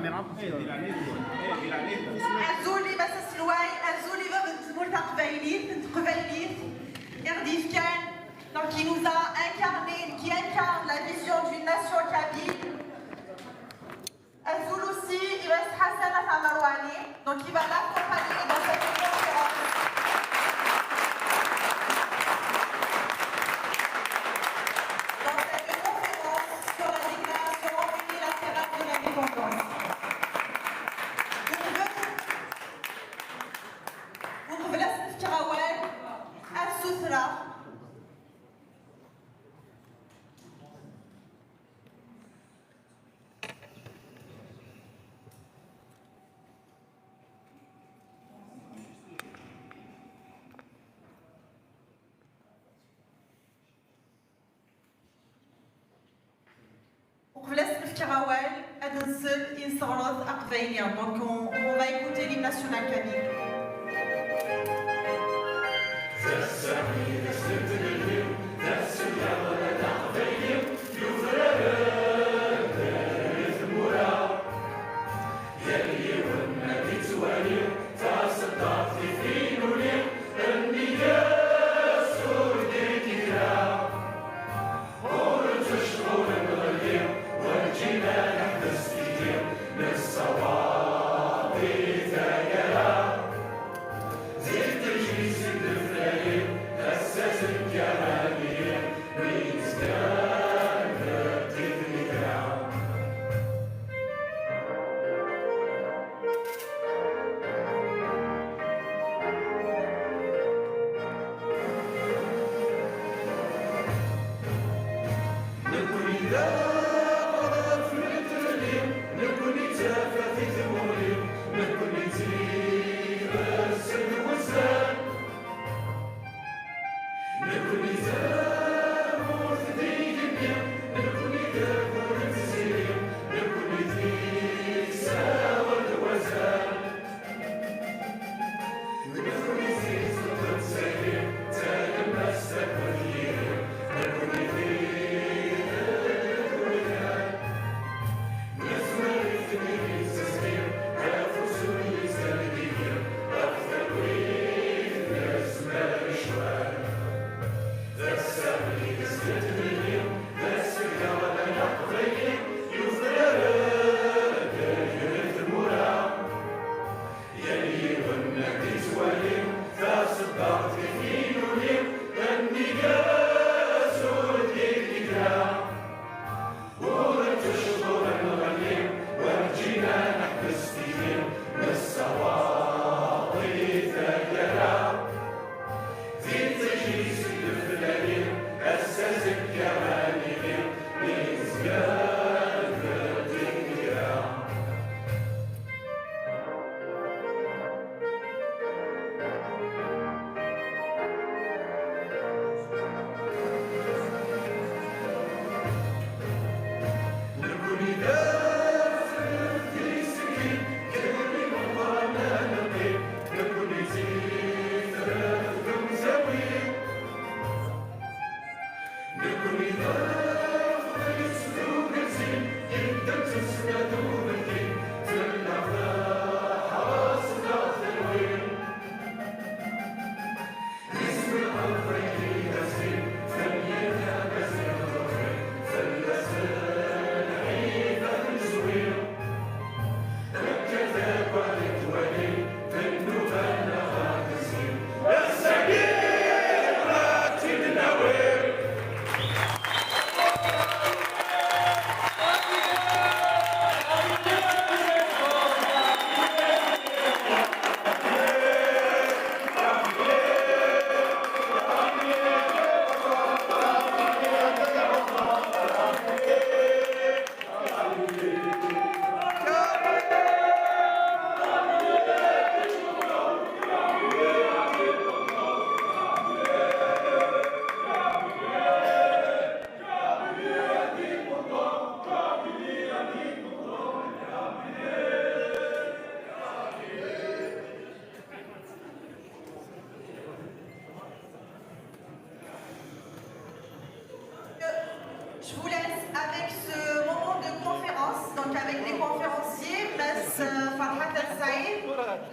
الكاميرا عزولي بس سلواي عزولي بنتمول تقبيليت Erdif Khan, donc qui nous a incarné, qui incarne la vision d'une nation kabyle. Azoul aussi, il va être Hassan Marouani, donc il va l'accompagner dans cette conférence. Dans cette conférence sur la déclaration unilatérale de l'indépendance. ونغفلس نفكراوال السثرة وغفلس نفكراوال أدنسل إنصارات أقبينيا. Donc on va écouter l'hymne national kabyle.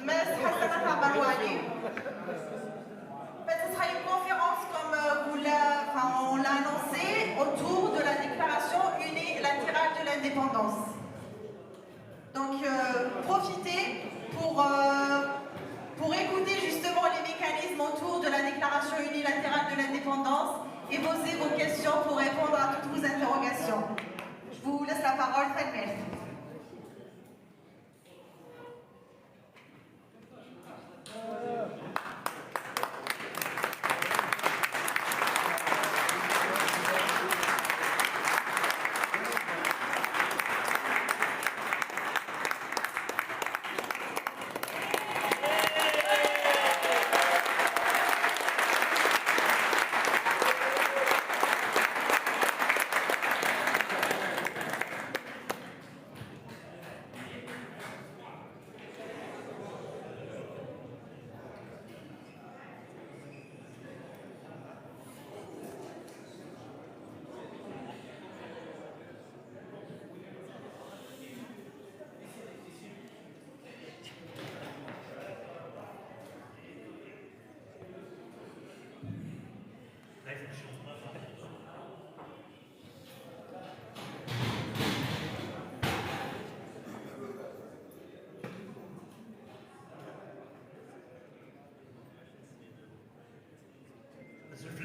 Mas Hassanat Abarouani. Ce sera une conférence comme on l'a annoncé autour de la déclaration unilatérale de l'indépendance. Donc profitez pour écouter justement les mécanismes autour de la déclaration unilatérale de l'indépendance et poser vos questions pour répondre à toutes vos interrogations. Je vous laisse la parole, très merci.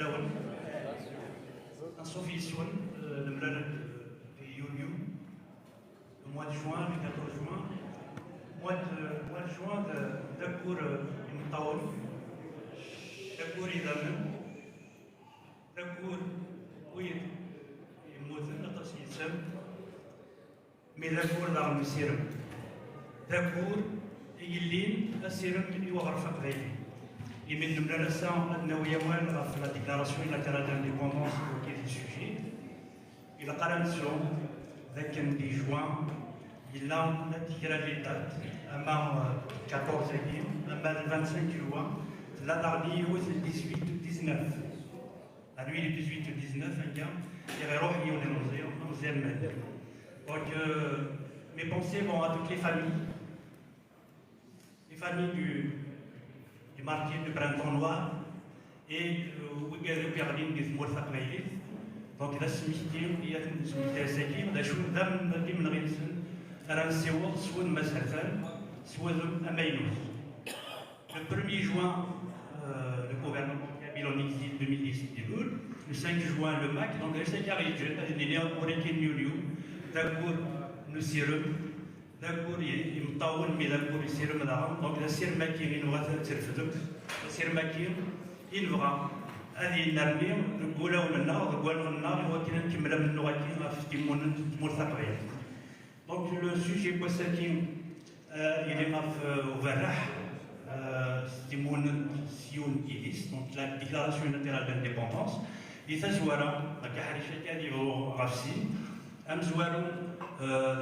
الأول Sophie Swan, le malade de Youyou, le mois de juin, le 14 juin, mois de juin d'Akour Mtaoul, d'Akour Idamen, d'Akour Ouid, Mouzin, Natas Yitsem, mais d'Akour d'Arm Sirum, d'Akour Yillin, Asirum, Yuarfa Kveili. Et من المدرسة أنه يوان في la déclaration unilatérale d'indépendance qui est le sujet. Il a قرنسون ذاك دي جوان il a tiré les dates أما 14 أما le 25 juin la dernière هو le 18 19 la nuit du 18 19 un gars qui يروح يونيزي 11e mai. Donc mes pensées vont à toutes les familles du martyr du printemps noir et le Berlin des Moulfak Maïlis. Donc la smithir, il y a une smithir, la chose d'âme de Dimnrinsen, à la Séoul, soit de Massafan, soit de Amaïnous. Le 1er juin, le gouvernement kabylonie 2010 déroule. Le 5 juin, le MAC, donc le 5 juin, il y a un origine New d'accord, nous sirons. داكور يمطاول مي داكور يسير مدارهم دونك السير ماكين ينوغا ترفدم السير ماكين ينوغا هذه النرمي نقولوا منا نقولوا النار هو كنا نكمل من نوغاكين في تيمون مرتقبين دونك لو سوجي بوساكين اللي ما في وفرح تيمون سيون إيديس دونك لا ديكلاراسيون ناتيرال دانديبوندونس يتزوارا كحريشة كان يبغوا غافسين أم زوارو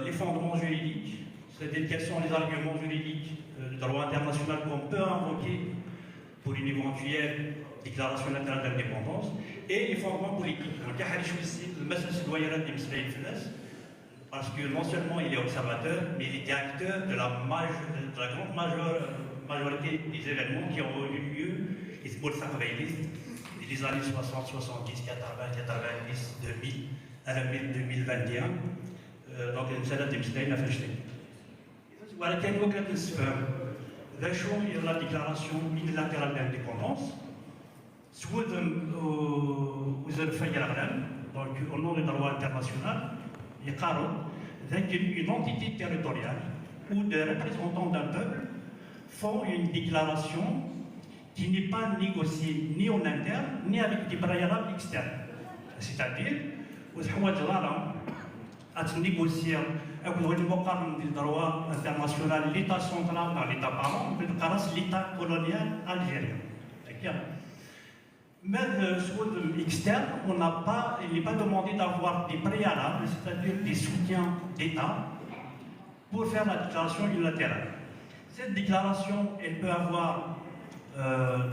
l'effondrement juridique, c'est-à-dire quels sont les arguments juridiques du droit international qu'on peut invoquer pour une éventuelle déclaration nationale d'indépendance, et l'effondrement politique. Donc, le message citoyen parce que non seulement il est observateur, mais il était acteur de la grande majorité des événements qui ont eu lieu les années 60, 70, 80, 90, 2000, à la 2021. Donc المسألة تمثلين في الشيء. ولكن وكانت نستفهم ذا شو هي لا ديكلاراسيون unilatérale d'indépendance سواء وزير فيا الغنم donc au nom du droit international يقاروا ذاك une entité territoriale où des représentants d'un peuple font une déclaration qui n'est pas négociée ni en interne ni avec des préalables externes. C'est-à-dire وحوايج راه à négocier avec le droit international, l'État central dans l'État parent, l'État colonial algérien. Mais sur l'externe, il n'est pas demandé d'avoir des préalables, c'est-à-dire des soutiens d'État, pour faire la déclaration unilatérale. Cette déclaration, elle peut avoir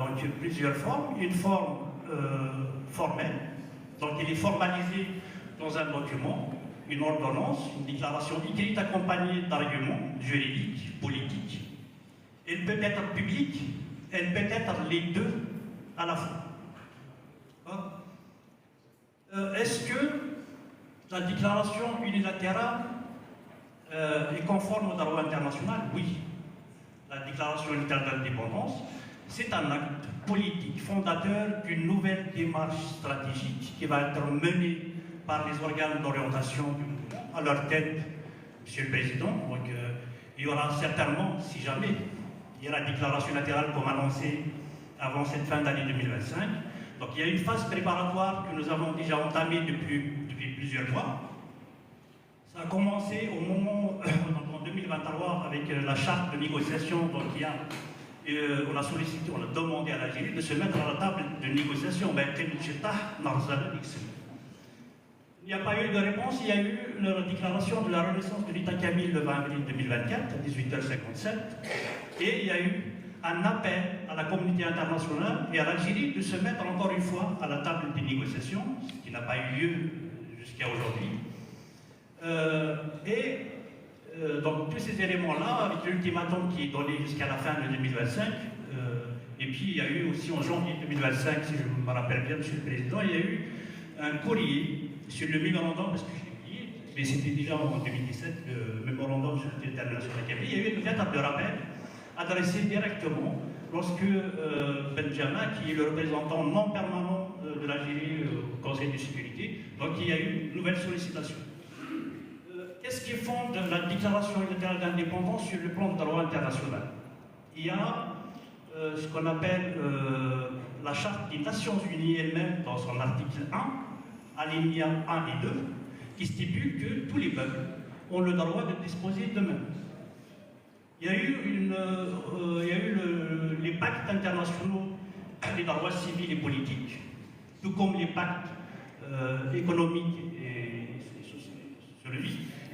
donc plusieurs formes. Une forme formelle, donc elle est formalisée dans un document, une ordonnance, une déclaration écrite accompagnée d'arguments juridiques, politiques. Elle peut être publique, elle peut être les deux à la fois. Est-ce que la déclaration unilatérale est conforme au droit international? Oui. La déclaration unilatérale d'indépendance, c'est un acte politique fondateur d'une nouvelle démarche stratégique qui va être menée par les organes d'orientation du mouvement, à leur tête, Monsieur le Président. Donc, il y aura certainement, si jamais, il y a la déclaration unilatérale comme annoncé avant cette fin d'année 2025. Donc il y a une phase préparatoire que nous avons déjà entamée depuis plusieurs mois. Ça a commencé au moment, en 2023, avec la charte de négociation. Donc on a sollicité, on a demandé à l'Algérie de se mettre à la table de négociation. Il n'y a pas eu de réponse. Il y a eu la déclaration de la renaissance de l'État Kamil le 20 avril 2024, à 18h57. Et il y a eu un appel à la communauté internationale et à l'Algérie de se mettre encore une fois à la table des négociations, ce qui n'a pas eu lieu jusqu'à aujourd'hui. Donc tous ces éléments-là, avec l'ultimatum qui est donné jusqu'à la fin de 2025, et puis il y a eu aussi en janvier 2025, si je me rappelle bien, Monsieur le Président, il y a eu un courrier sur le mémorandum, parce que je l'ai oublié, mais c'était déjà en 2017, le mémorandum sur la détermination de la Kabylie, il y a eu une lettre de rappel adressée directement lorsque Benjamin, qui est le représentant non permanent de l'Algérie au Conseil de sécurité, donc il y a eu une nouvelle sollicitation. Qu'est-ce qui fonde la déclaration unilatérale d'indépendance sur le plan du droit international? Il y a ce qu'on appelle la Charte des Nations Unies elle-même dans son article 1, alinéa 1 et 2, qui stipule que tous les peuples ont le droit de disposer d'eux-mêmes. Il y a eu, les pactes internationaux des droits civils et politiques, tout comme les pactes économiques et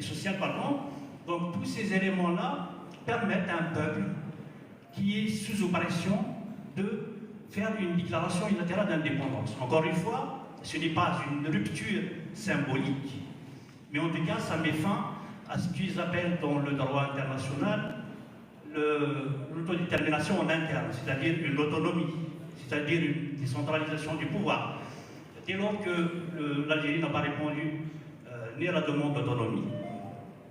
sociaux, pardon. Donc tous ces éléments-là permettent à un peuple qui est sous oppression de faire une déclaration unilatérale d'indépendance. Encore une fois, ce n'est pas une rupture symbolique, mais en tout cas, ça met fin à ce qu'ils appellent dans le droit international l'autodétermination en interne, c'est-à-dire une autonomie, c'est-à-dire une décentralisation du pouvoir. Dès lors que l'Algérie n'a pas répondu ni à la demande d'autonomie,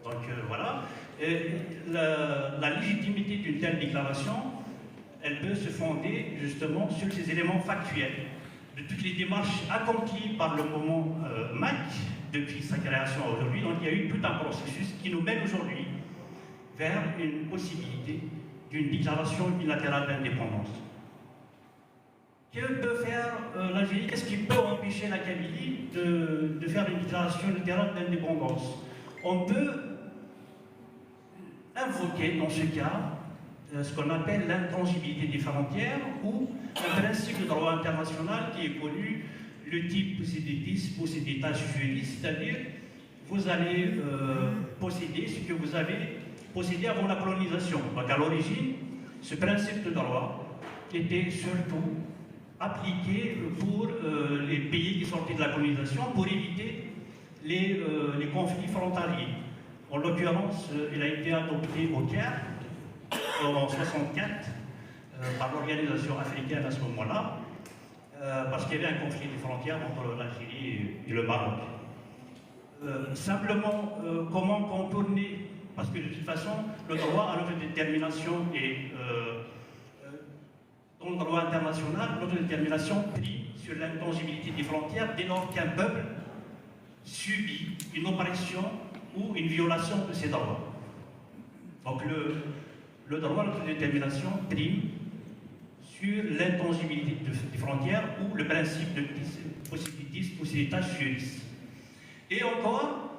donc voilà, et la légitimité d'une telle déclaration, elle peut se fonder justement sur ces éléments factuels de toutes les démarches accomplies par le mouvement MAC depuis sa création à aujourd'hui. Donc il y a eu tout un processus qui nous mène aujourd'hui vers une possibilité d'une déclaration unilatérale d'indépendance. Que peut faire l'Algérie? Qu'est-ce qui peut empêcher la Kabylie de faire une déclaration unilatérale d'indépendance? On peut invoquer dans ce cas ce qu'on appelle l'intangibilité des frontières ou un principe de droit international qui est connu, le type posséditis, posséditas juris, c'est-à-dire vous allez posséder ce que vous avez possédé avant la colonisation. Donc à l'origine, ce principe de droit était surtout appliqué pour les pays qui sortaient de la colonisation pour éviter les conflits frontaliers. En l'occurrence, il a été adopté au Caire en 1964 par l'organisation africaine à ce moment-là, parce qu'il y avait un conflit de frontières entre l'Algérie et le Maroc. Simplement, comment contourner, parce que de toute façon, le droit à l'autodétermination est dans le droit international, l'autodétermination prie sur l'intangibilité des frontières dès lors qu'un peuple subit une oppression ou une violation de ses droits. Donc le droit à l'autodétermination prime sur l'intangibilité des frontières ou le principe de possibilitis possibilitas juris. Et encore,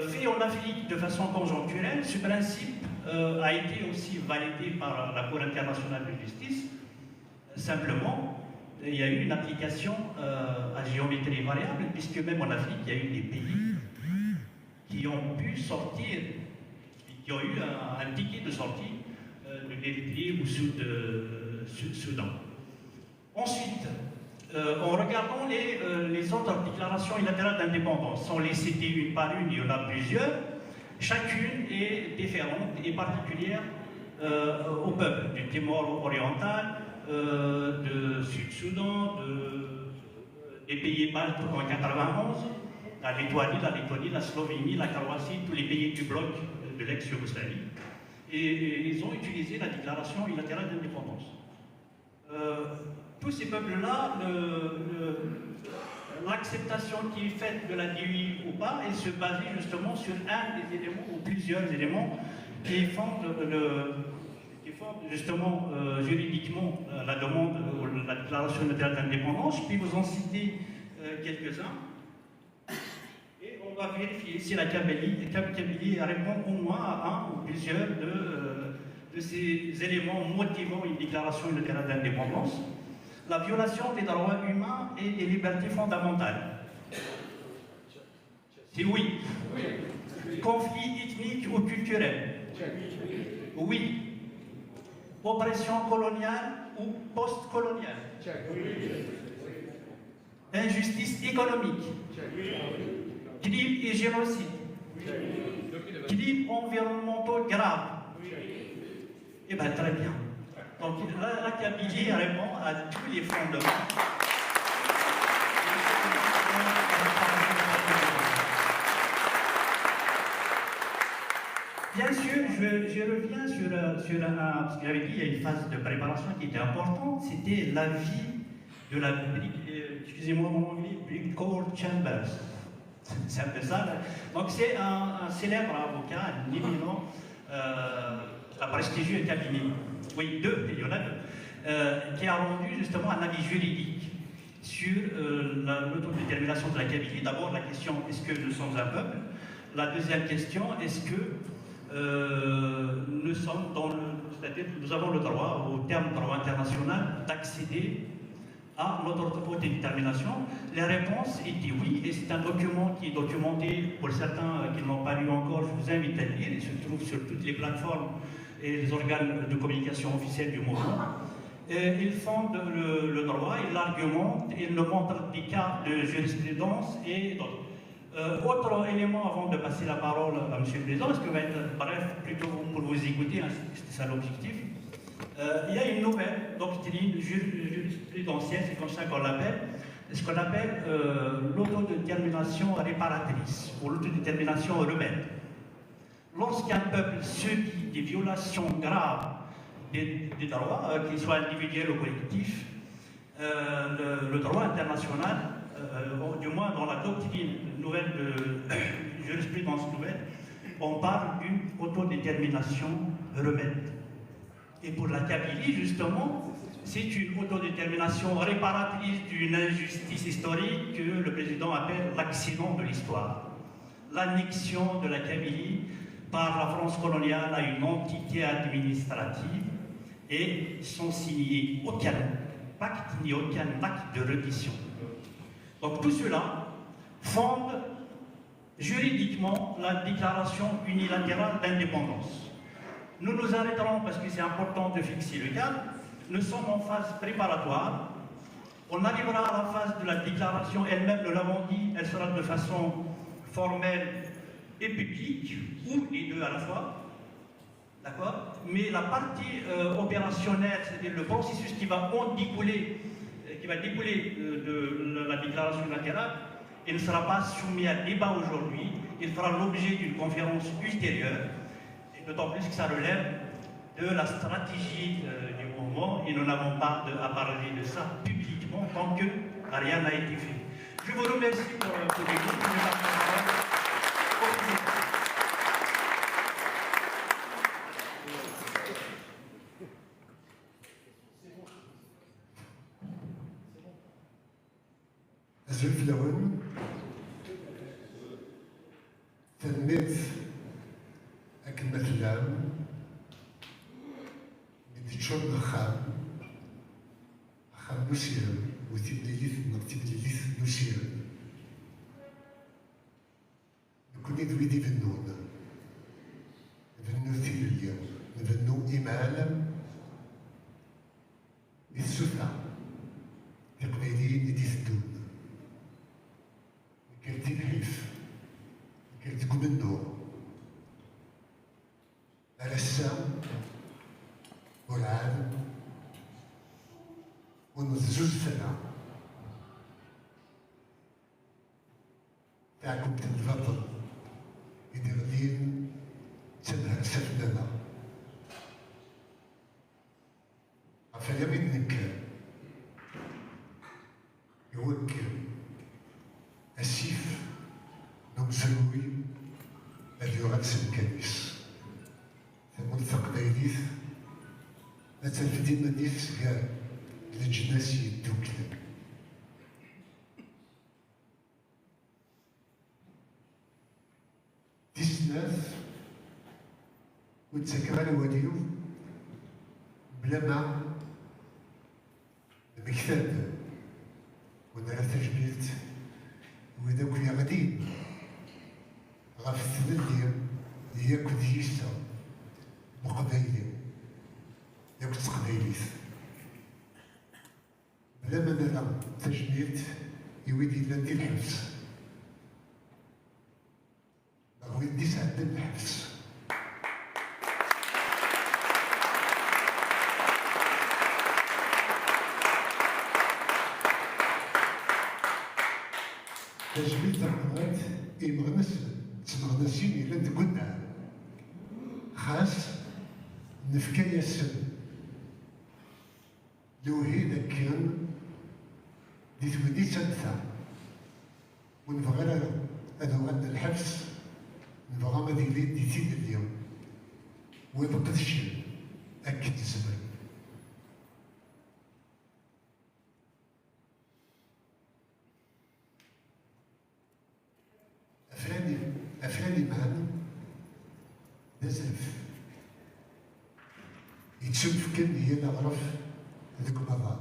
fait en Afrique de façon conjoncturelle, ce principe a été aussi validé par la Cour internationale de justice. Simplement, il y a eu une application à géométrie variable, puisque même en Afrique, il y a eu des pays qui ont pu sortir, qui ont eu un ticket de sortie de l'Érythrée ou Soudan. Ensuite, en regardant les autres déclarations unilatérales d'indépendance, sans les citer une par une, il y en a plusieurs, chacune est différente et particulière au peuple du Timor oriental, de Sud-Soudan, des pays baltes en 91, la Lettonie, la Slovénie, la Croatie, tous les pays du bloc de l'ex-Yougoslavie. Et ils ont utilisé la déclaration unilatérale d'indépendance. Tous ces peuples-là, l'acceptation qui est faite de la DUI ou pas, elle se basait justement sur un des éléments ou plusieurs éléments qui fondent justement juridiquement la demande ou la déclaration unilatérale d'indépendance. Je peux vous en citer quelques-uns. Et on va vérifier si la Kabylie répond au moins à un ou plusieurs de ces éléments motivant une déclaration unilatérale d'indépendance. La violation des droits humains et des libertés fondamentales. C'est oui. Conflit ethnique ou culturel. Oui. Oppression coloniale ou post-coloniale. Injustice économique. Crimes et génocide. Crimes environnementaux graves. Eh bien, très bien. Donc, la Kabylie répond à tous les fondements. Bien sûr, je reviens sur parce que j'avais dit qu'il y a une phase de préparation qui était importante, c'était l'avis de la, excusez-moi mon anglais, Brick Court Chambers. C'est un peu ça. Là. Donc c'est un célèbre avocat, un éminent, un prestigieux cabinet. Oui, il y en a deux, qui a rendu justement un avis juridique sur l'autodétermination de la Kabylie. D'abord la question, est-ce que nous sommes un peuple? La deuxième question, est-ce que nous sommes c'est-à-dire que nous avons le droit, au terme droit international, d'accéder à notre autodétermination? Les réponses étaient oui, et c'est un document qui est documenté, pour certains qui ne l'ont pas lu encore, je vous invite à le lire, il se trouve sur toutes les plateformes et les organes de communication officiels du mouvement. Ils fondent le droit, ils l'argumentent, ils nous montrent des cas de jurisprudence et d'autres. Autre élément avant de passer la parole à M. le Président, parce que va être bref, plutôt pour vous écouter, hein, c'était ça l'objectif. Il y a une nouvelle doctrine jurisprudentielle, c'est comme ça qu'on l'appelle, ce qu'on appelle l'autodétermination réparatrice ou l'autodétermination rebelle. Lorsqu'un peuple subit des violations graves des droits, qu'ils soient individuels ou collectifs, le droit international, du moins dans la doctrine nouvelle de jurisprudence nouvelle, on parle d'une autodétermination rebelle. Et pour la Kabylie, justement, c'est une autodétermination réparatrice d'une injustice historique que le président appelle l'accident de l'histoire. L'annexion de la Kabylie par la France coloniale à une entité administrative et sans signer aucun pacte ni aucun acte de reddition. Donc tout cela fonde juridiquement la déclaration unilatérale d'indépendance. Nous nous arrêterons parce que c'est important de fixer le cadre. Nous sommes en phase préparatoire. On arrivera à la phase de la déclaration elle-même, nous l'avons dit, elle sera de façon formelle et publique, ou les deux à la fois. D'accord? Mais la partie opérationnelle, c'est-à-dire le processus qui va découler de la déclaration unilatérale, il ne sera pas soumis à débat aujourd'hui, il fera l'objet d'une conférence ultérieure, et d'autant plus que ça relève de la stratégie du mouvement, et nous n'avons pas à parler de ça publiquement tant que rien n'a été fait. Je vous remercie pour l'écoute. أزف لون تنميت أكلمة اللام بدي تشرب خام نسير وتبليليث نسير نكوني دويدي فنون فنو ثيليا فنو إيمال السفة تقبيلين دي سدون كنتي الحيف كنت منو على السام مراد ونزوز سنة تاعكم تنفضل يدير دين تنهر سفننا عفايا منك يوكل السيف نمزروي اليوغات سنكانيس ثمون دايريث مثلا في ديما نيس كاع الجناس يدوكل ديسناف وتسكران وديو بلا ما المكتاب ونرى تجميلت وذاك يا غادي غاف الثلث ياك ديسا مقبايلي ياك تقبايليت بلا ما نرى تجميلت يويدي لا ندير الحبس باغي نديس عند الحبس تجميل ترقبات تمغنسين إلا تقولنا خاص نفكايا السن لو هيدا كان دي تبدي تنفع ونبغى هذا عندنا الحبس نبغى ما ديالي ديتين اليوم ويبقى الشيء أكد الزمن أفراني معنا بزاف يتشوف كان هي نعرف هذوك مع بعض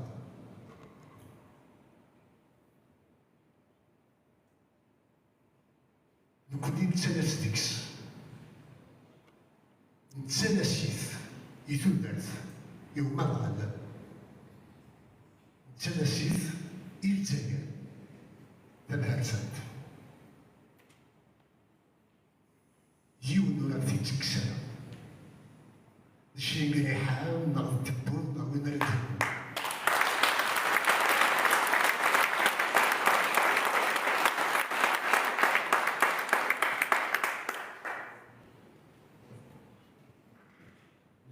نكوني نتسلس ديكس نتسلسيث يتولدت يوم ما غالا نتسلسيث إلتايا تبهرتات يون ولا في تكسر الشيء اللي يحاول نغض تبون أو نردهم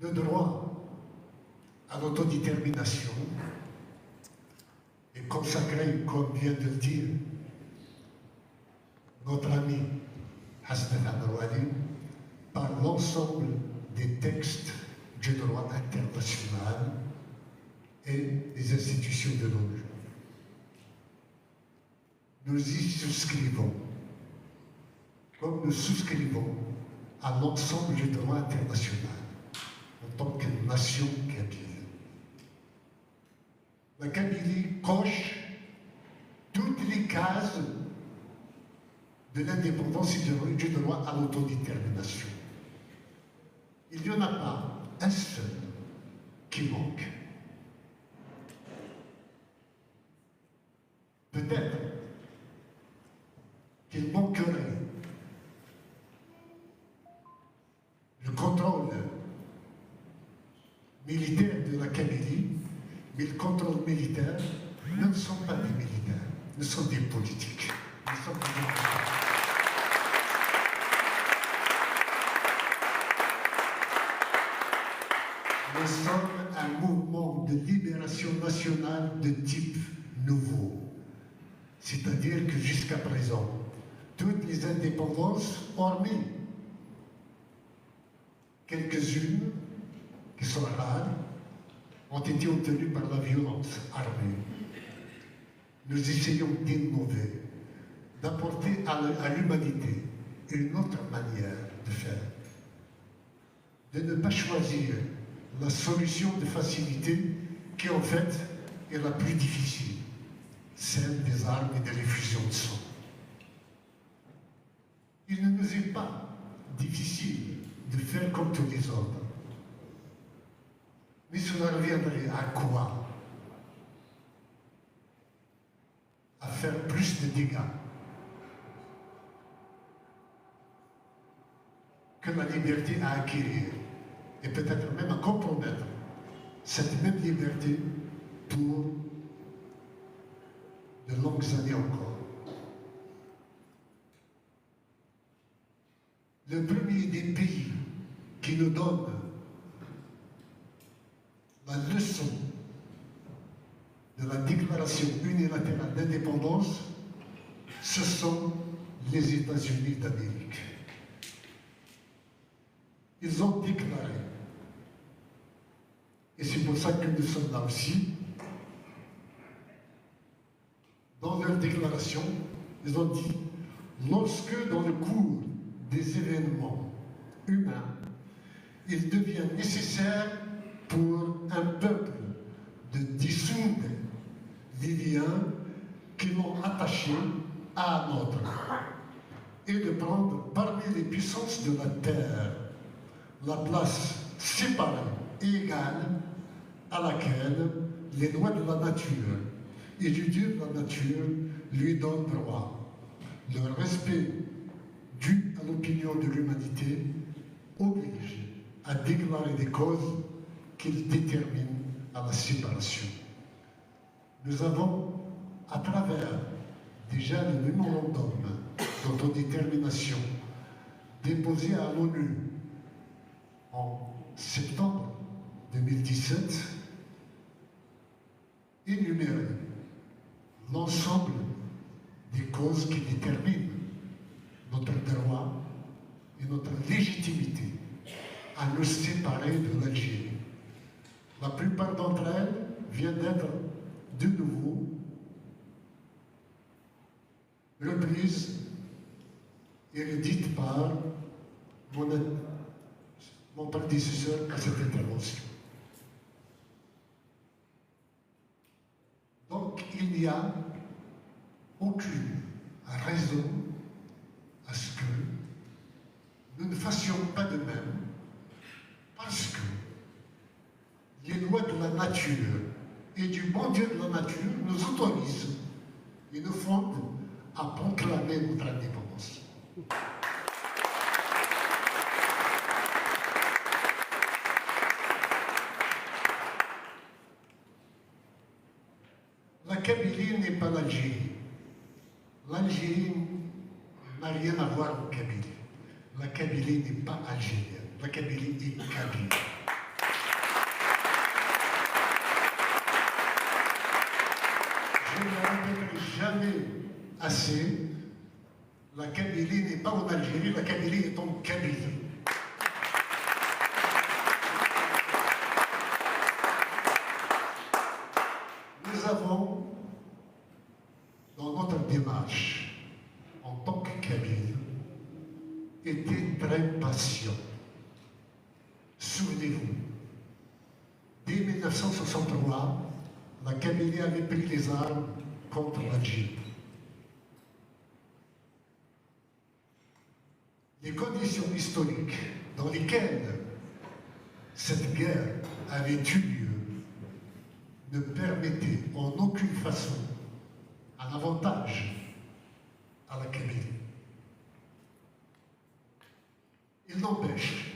Le droit à l'autodétermination est consacré, comme vient de le dire notre ami Hassan Amrouani, par l'ensemble des textes du droit international et des institutions de l'ONU. Nous y souscrivons, comme nous souscrivons à l'ensemble du droit international en tant que nation kabyle. La Kabylie coche toutes les cases de l'indépendance et du droit à l'autodétermination. Il n'y en a pas un seul qui manque. Peut-être qu'il manquerait le contrôle militaire de la Kabylie, mais le contrôle militaire ne sont pas des militaires, ne sont des politiques. Nous sommes des politiques. Nous sommes un mouvement de libération nationale de type nouveau. C'est-à-dire que jusqu'à présent, toutes les indépendances, hormis quelques-unes qui sont rares, ont été obtenues par la violence armée. Nous essayons d'innover, d'apporter à l'humanité une autre manière de faire, de ne pas choisir la solution de facilité qui en fait est la plus difficile, celle des armes et de l'effusion de sang. Il ne nous est pas difficile de faire comme tous les autres. Mais cela reviendrait à quoi? À faire plus de dégâts que la liberté à acquérir et peut-être même à compromettre cette même liberté pour de longues années encore. Le premier des pays qui nous donne la leçon de la déclaration unilatérale d'indépendance, ce sont les États-Unis d'Amérique. Ils ont déclaré, et c'est pour ça que nous sommes là aussi, dans leur déclaration, ils ont dit, lorsque dans le cours des événements humains, il devient nécessaire pour un peuple de dissoudre les liens qui l'ont attaché à un autre et de prendre parmi les puissances de la terre la place séparée et égale à laquelle les lois de la nature et du Dieu de la nature lui donnent droit. Le respect dû à l'opinion de l'humanité oblige à déclarer des causes qu'il détermine à la séparation. Nous avons, à travers déjà le mémorandum d'autodétermination déposé à l'ONU en septembre 2017, énuméré l'ensemble des causes qui déterminent notre droit et notre légitimité à nous séparer de l'Algérie. La plupart d'entre elles viennent d'être de nouveau reprises et redites par mon prédécesseur à cette intervention. Donc il n'y a aucune raison à ce que nous ne fassions pas de même, parce que les lois de la nature et du bon Dieu de la nature nous autorisent et nous fondent à proclamer notre indépendance. La Kabylie n'est pas l'Algérie. L'Algérie n'a rien à voir avec Kabylie. La Kabylie n'est pas algérienne. La Kabylie est kabyle. Je ne le répéterai jamais assez. La Kabylie n'est pas en Algérie, la Kabylie est en Kabylie. Nous avons, dans notre démarche, en tant que Kabyle, été très patients. Souvenez-vous, dès 1963, la Kabylie avait pris les armes contre l'Algérie. Les conditions historiques dans lesquelles cette guerre avait eu lieu ne permettaient en aucune façon un avantage à la Kabylie. Il n'empêche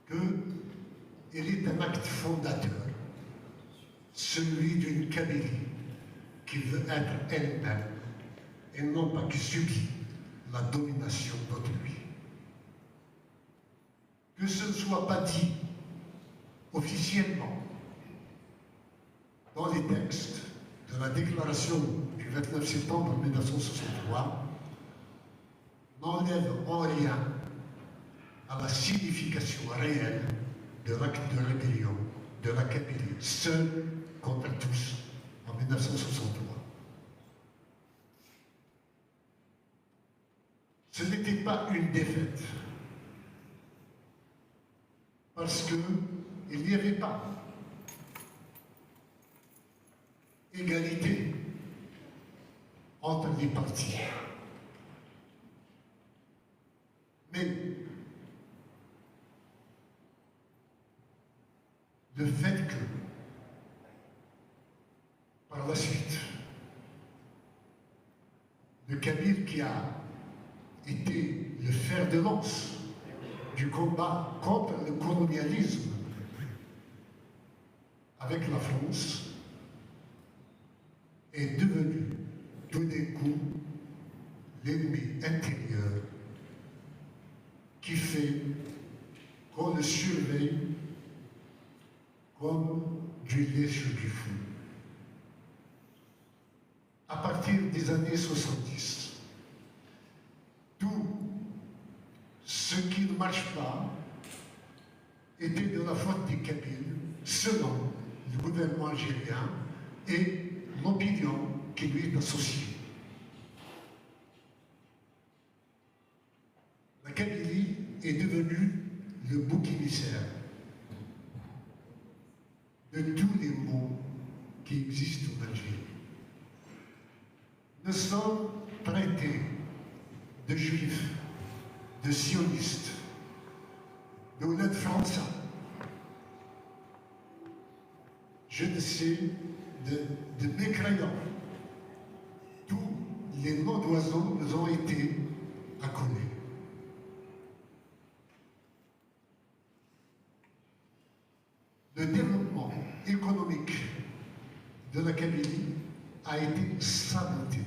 qu'il est un acte fondateur, celui d'une Kabylie qui veut être elle-même et non pas qui subit la domination d'autrui. Que ce ne soit pas dit officiellement dans les textes de la déclaration du 29 septembre 1963 n'enlève en rien à la signification réelle de l'acte de rébellion de la Kabylie, seule contre tous, en 1963. Ce n'était pas une défaite, parce qu'il n'y avait pas égalité entre les partis. Mais le fait que, par la suite, le Kabyle qui a été le fer de lance du combat contre le colonialisme avec la France, est devenu tout d'un coup l'ennemi intérieur qui fait qu'on le surveille comme du lait sur du feu. À partir des années 70, tout ce qui ne marche pas était de la faute des Kabyles, selon le gouvernement algérien et l'opinion qui lui est associée. La Kabylie est devenue le bouc émissaire de tous les maux qui existent en Algérie. Nous sommes traités de juifs, de sionistes, de honnêtes français, je ne sais, de mécréants. Tous les noms d'oiseaux nous ont été accolés. Le développement économique de la Kabylie a été saboté.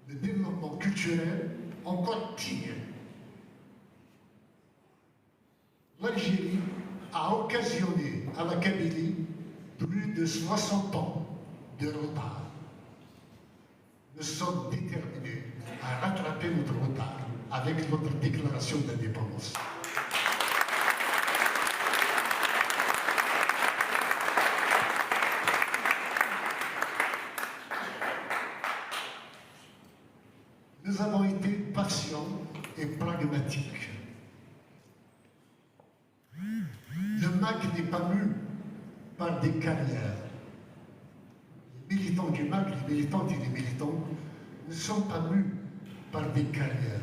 Le développement culturel encore pire. L'Algérie a occasionné à la Kabylie plus de 60 ans de retard. Nous sommes déterminés à rattraper notre retard avec notre déclaration d'indépendance. Nous avons été patients et pragmatiques. Le MAC n'est pas mu par des carrières. Les militants du MAC, les militantes et les militants ne sont pas mus par des carrières.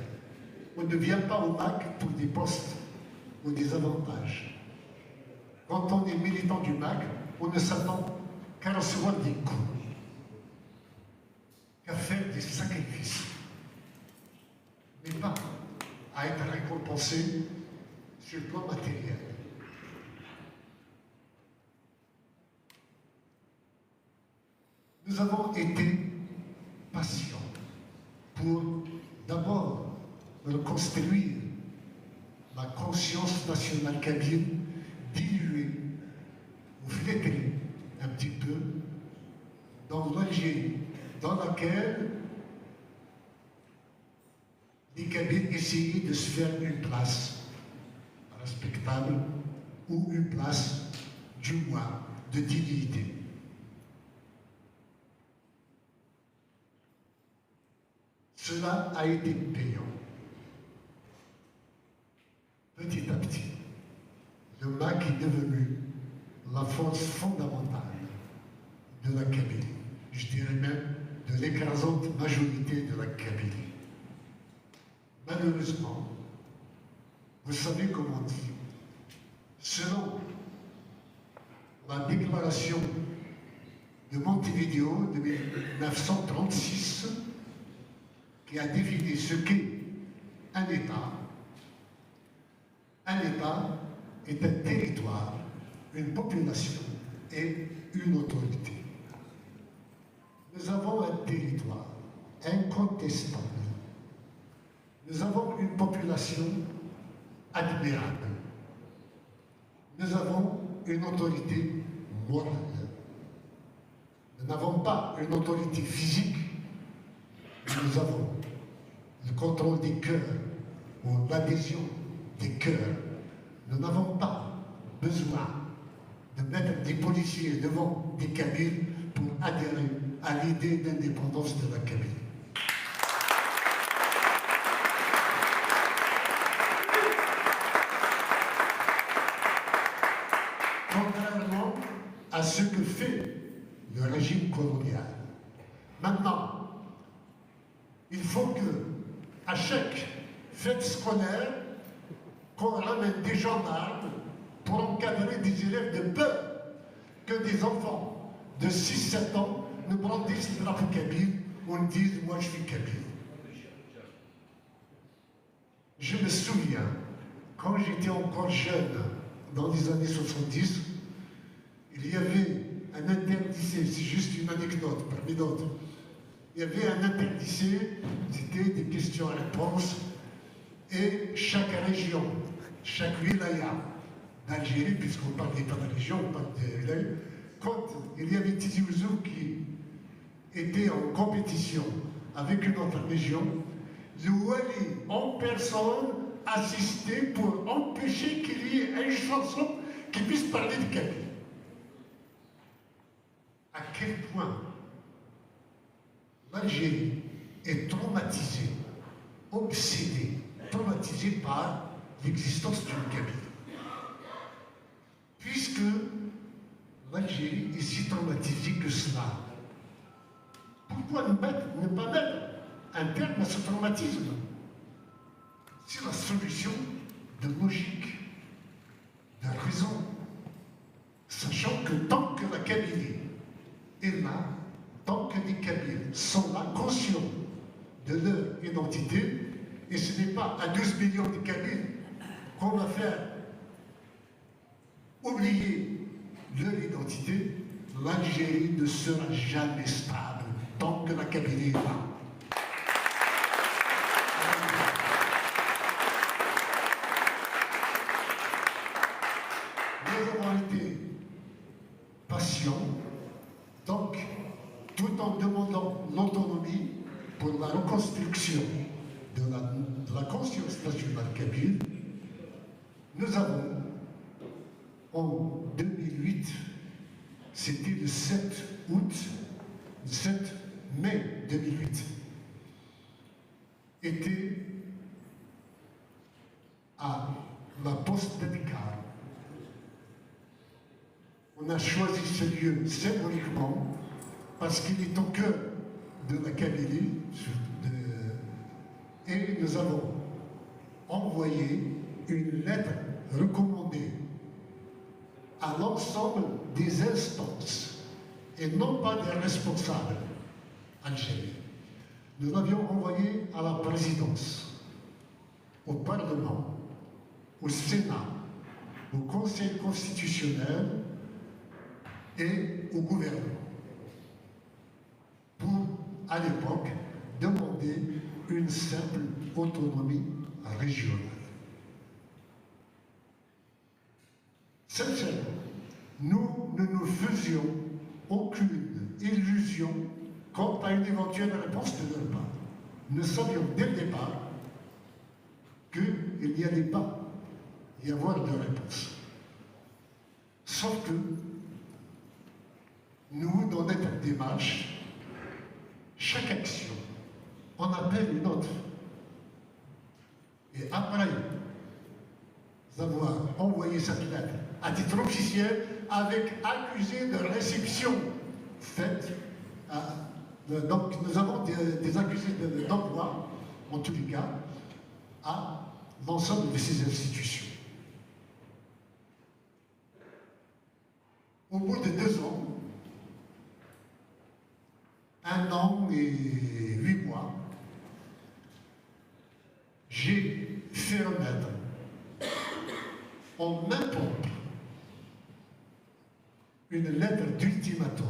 On ne vient pas au MAC pour des postes ou des avantages. Quand on est militant du MAC, on ne s'attend qu'à recevoir des coups, qu'à faire des sacrifices, mais pas à être récompensé sur le plan matériel. Nous avons été patients pour d'abord reconstruire la conscience nationale kabyle, diluer ou flétrer un petit peu dans l'Algérie dans laquelle les Kabyles essayaient de se faire une place respectable ou une place du moins de dignité. Cela a été payant. Petit à petit, le MAC est devenu la force fondamentale de la Kabylie, je dirais même de l'écrasante majorité de la Kabylie. Malheureusement, vous savez comment on dit, selon la déclaration de Montevideo de 1936, qui a défini ce qu'est un État. Un État est un territoire, une population et une autorité. Nous avons un territoire incontestable. Nous avons une population admirable. Nous avons une autorité morale. Nous n'avons pas une autorité physique, mais nous avons le contrôle des cœurs ou l'adhésion des cœurs. Nous n'avons pas besoin de mettre des policiers devant des Kabyles pour adhérer à l'idée d'indépendance de la Kabylie. Contrairement à ce que fait le régime colonial. Maintenant, il faut que, à chaque fête scolaire, qu'on ramène des gendarmes pour encadrer des élèves de peur que des enfants de 6-7 ans ne brandissent le drapeau kabyle ou ne disent « moi je suis kabyle ». Je me souviens, quand j'étais encore jeune, dans les années 70, il y avait un interdicé, c'est juste une anecdote parmi d'autres. Il y avait un interdicé, c'était des questions-réponses, et chaque région, chaque wilaya d'Algérie, puisqu'on ne parlait pas de région, on parle de wilaya, quand il y avait Tizi Ouzou qui était en compétition avec une autre région, le Wali en personne assistait pour empêcher qu'il y ait une chanson qui puisse parler de Kabyle. À quel point l'Algérie est traumatisée, obsédée, traumatisée par l'existence d'une Kabyle. Puisque l'Algérie est si traumatisée que cela. Pourquoi ne pas mettre un terme à ce traumatisme? C'est la solution de logique, de raison, sachant que tant que la Kabylie est là, tant que les Kabyles sont là, conscients de leur identité, et ce n'est pas à 12 millions de Kabyles qu'on va faire oublier leur identité, l'Algérie ne sera jamais stable tant que la Kabylie est là. Nous avons été patients, donc tout en demandant l'autonomie pour la reconstruction de la conscience nationale kabyle, nous avons, en 2008, c'était le 7 mai 2008, était à la poste de Dakar. On a choisi ce lieu symboliquement parce qu'il est au cœur de la Kabylie et nous avons envoyé une lettre recommandée à l'ensemble des instances et non pas des responsables algériens. Nous l'avions envoyé à la présidence, au Parlement, au Sénat, au Conseil constitutionnel et au gouvernement pour, à l'époque, demander une simple autonomie régionale. Sincèrement, nous ne nous faisions aucune illusion quant à une éventuelle réponse de leur part. Nous savions dès le départ qu'il n'y allait pas y avoir de réponse. Sauf que nous, dans notre démarche, chaque action en appelle une autre. Et après avoir envoyé cette lettre à titre officiel, avec accusé de réception faite donc nous avons des accusés d'emploi, en tous les cas, à l'ensemble de ces institutions. Au bout de 2 ans, 1 an et 8 mois, j'ai fait remettre en main propre une lettre d'ultimatum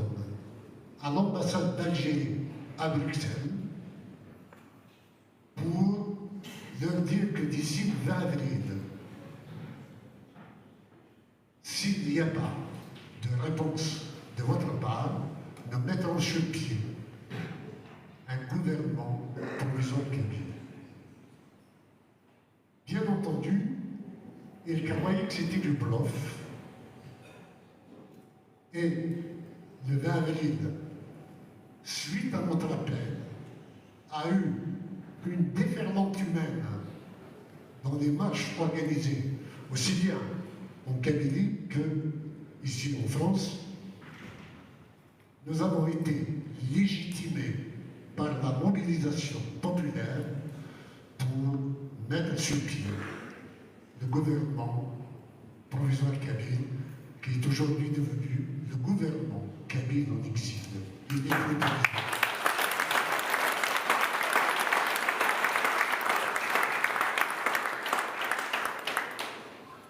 à l'ambassade d'Algérie à Bruxelles pour leur dire que d'ici le 20 avril, s'il n'y a pas de réponse de votre part, nous mettrons sur pied un gouvernement provisoire kabyle. Bien entendu, ils croyaient que c'était du bluff. Et le 20 avril, suite à notre appel, a eu une déferlante humaine dans les marches organisées, aussi bien en Kabylie que ici en France. Nous avons été légitimés par la mobilisation populaire pour mettre sur pied le gouvernement provisoire kabyle, qui est aujourd'hui devenu le gouvernement kabyle en exil. Il est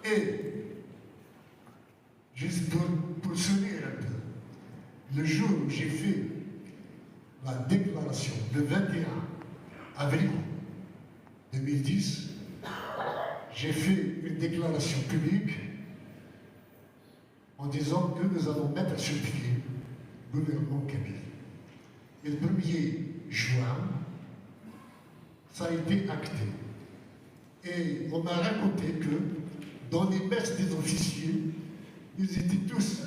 et juste pour souligner le jour où j'ai fait la déclaration, le 21 avril 2010, j'ai fait une déclaration publique en disant que nous allons mettre sur pied le gouvernement kabyle. Et le 1er juin, ça a été acté. Et on m'a raconté que dans les messes des officiers, ils étaient tous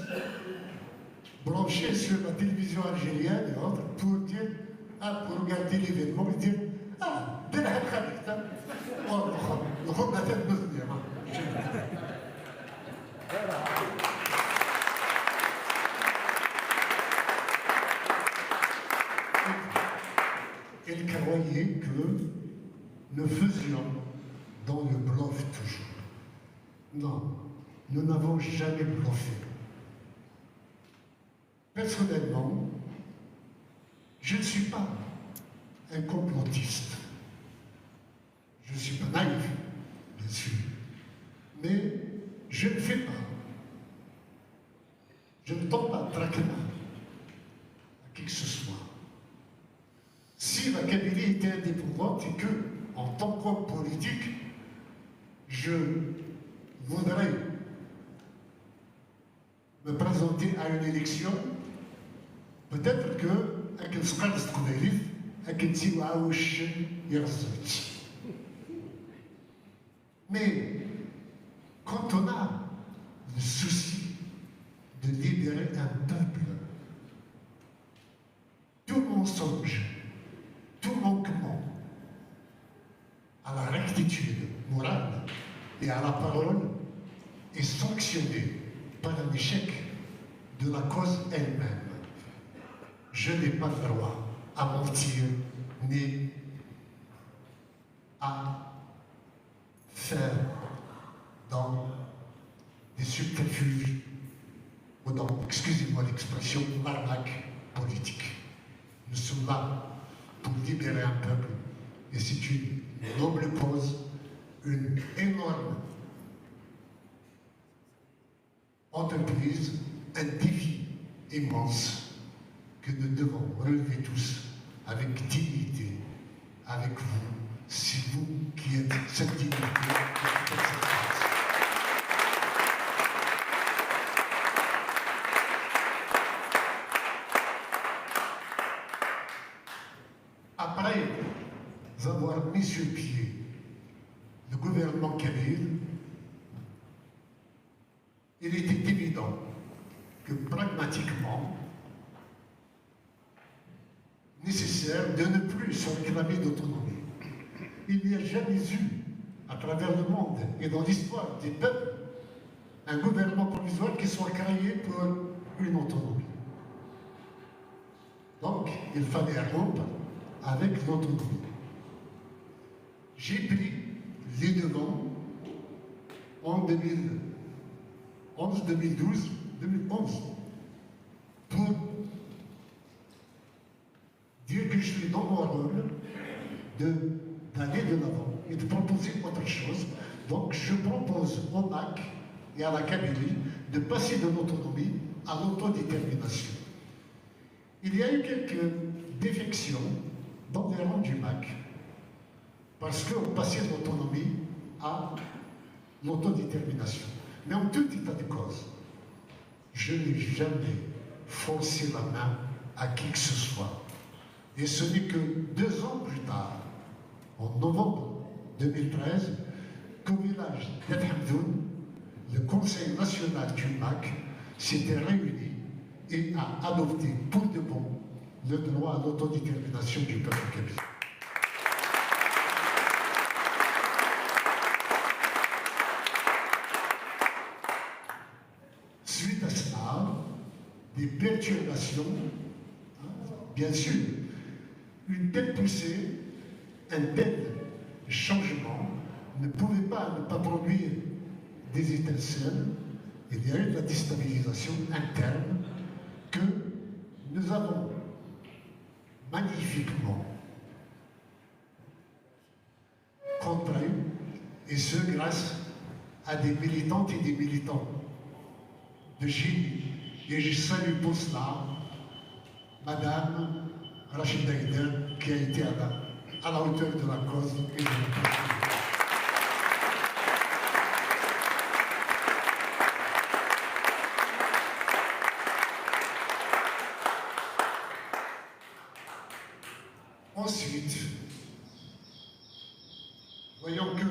branchés sur la télévision algérienne et autres pour dire, pour regarder l'événement et dire, de la Khalid, on va faire nos Elle croyait que nous faisions dans le bluff toujours. Non, nous n'avons jamais bluffé. Personnellement, je ne suis pas un complotiste. Je ne suis pas naïf, bien sûr. Mais je ne fais pas. Je ne tente pas de traquer à qui que ce soit. Si la Kabylie était indépendante et que, en tant qu'homme politique, je voudrais me présenter à une élection, peut-être que avec le sqal de avec mais quand on a le souci de libérer un peuple, tout mensonge, tout manquement à la rectitude morale et à la parole est sanctionné par un échec de la cause elle-même. Je n'ai pas le droit à mentir ni à faire dans des subterfuges ou dans, excusez-moi l'expression, l'arnaque politique. Nous sommes là pour libérer un peuple et c'est une noble cause, une énorme entreprise, un défi immense que nous devons relever tous avec dignité, avec vous, c'est vous qui êtes cette dignité, qui êtes cette place. Après avoir mis sur pied le gouvernement kabyle, il était évident que pragmatiquement, nécessaire de ne plus se réclamer d'autonomie. Il n'y a jamais eu, à travers le monde et dans l'histoire des peuples, un gouvernement provisoire qui soit créé pour une autonomie. Donc, il fallait rompre avec l'autonomie. J'ai pris les devants en 2011, 2012, 2011 pour dire que je suis dans mon rôle d'aller de l'avant et de proposer autre chose. Donc je propose au MAC et à la Kabylie de passer de l'autonomie à l'autodétermination. Il y a eu quelques défections dans les rangs du MAC parce qu'on passait de l'autonomie à l'autodétermination. Mais en tout état de cause, je n'ai jamais forcé la main à qui que ce soit. Et ce n'est que 2 ans plus tard, en novembre 2013, qu'au village d'Edhamdoun, le Conseil national du MAC s'était réuni et a adopté pour de bon le droit à l'autodétermination du peuple kabyle. Suite à cela, des perturbations, bien sûr, une telle poussée, un tel changement ne pouvait pas ne pas produire des étincelles. Il y a eu de la déstabilisation interne que nous avons magnifiquement contrée, et ce grâce à des militantes et des militants de génie. Et je salue pour cela Madame Rachida Haïder, qui a été à la hauteur de la cause et de la partie. Ensuite, voyons que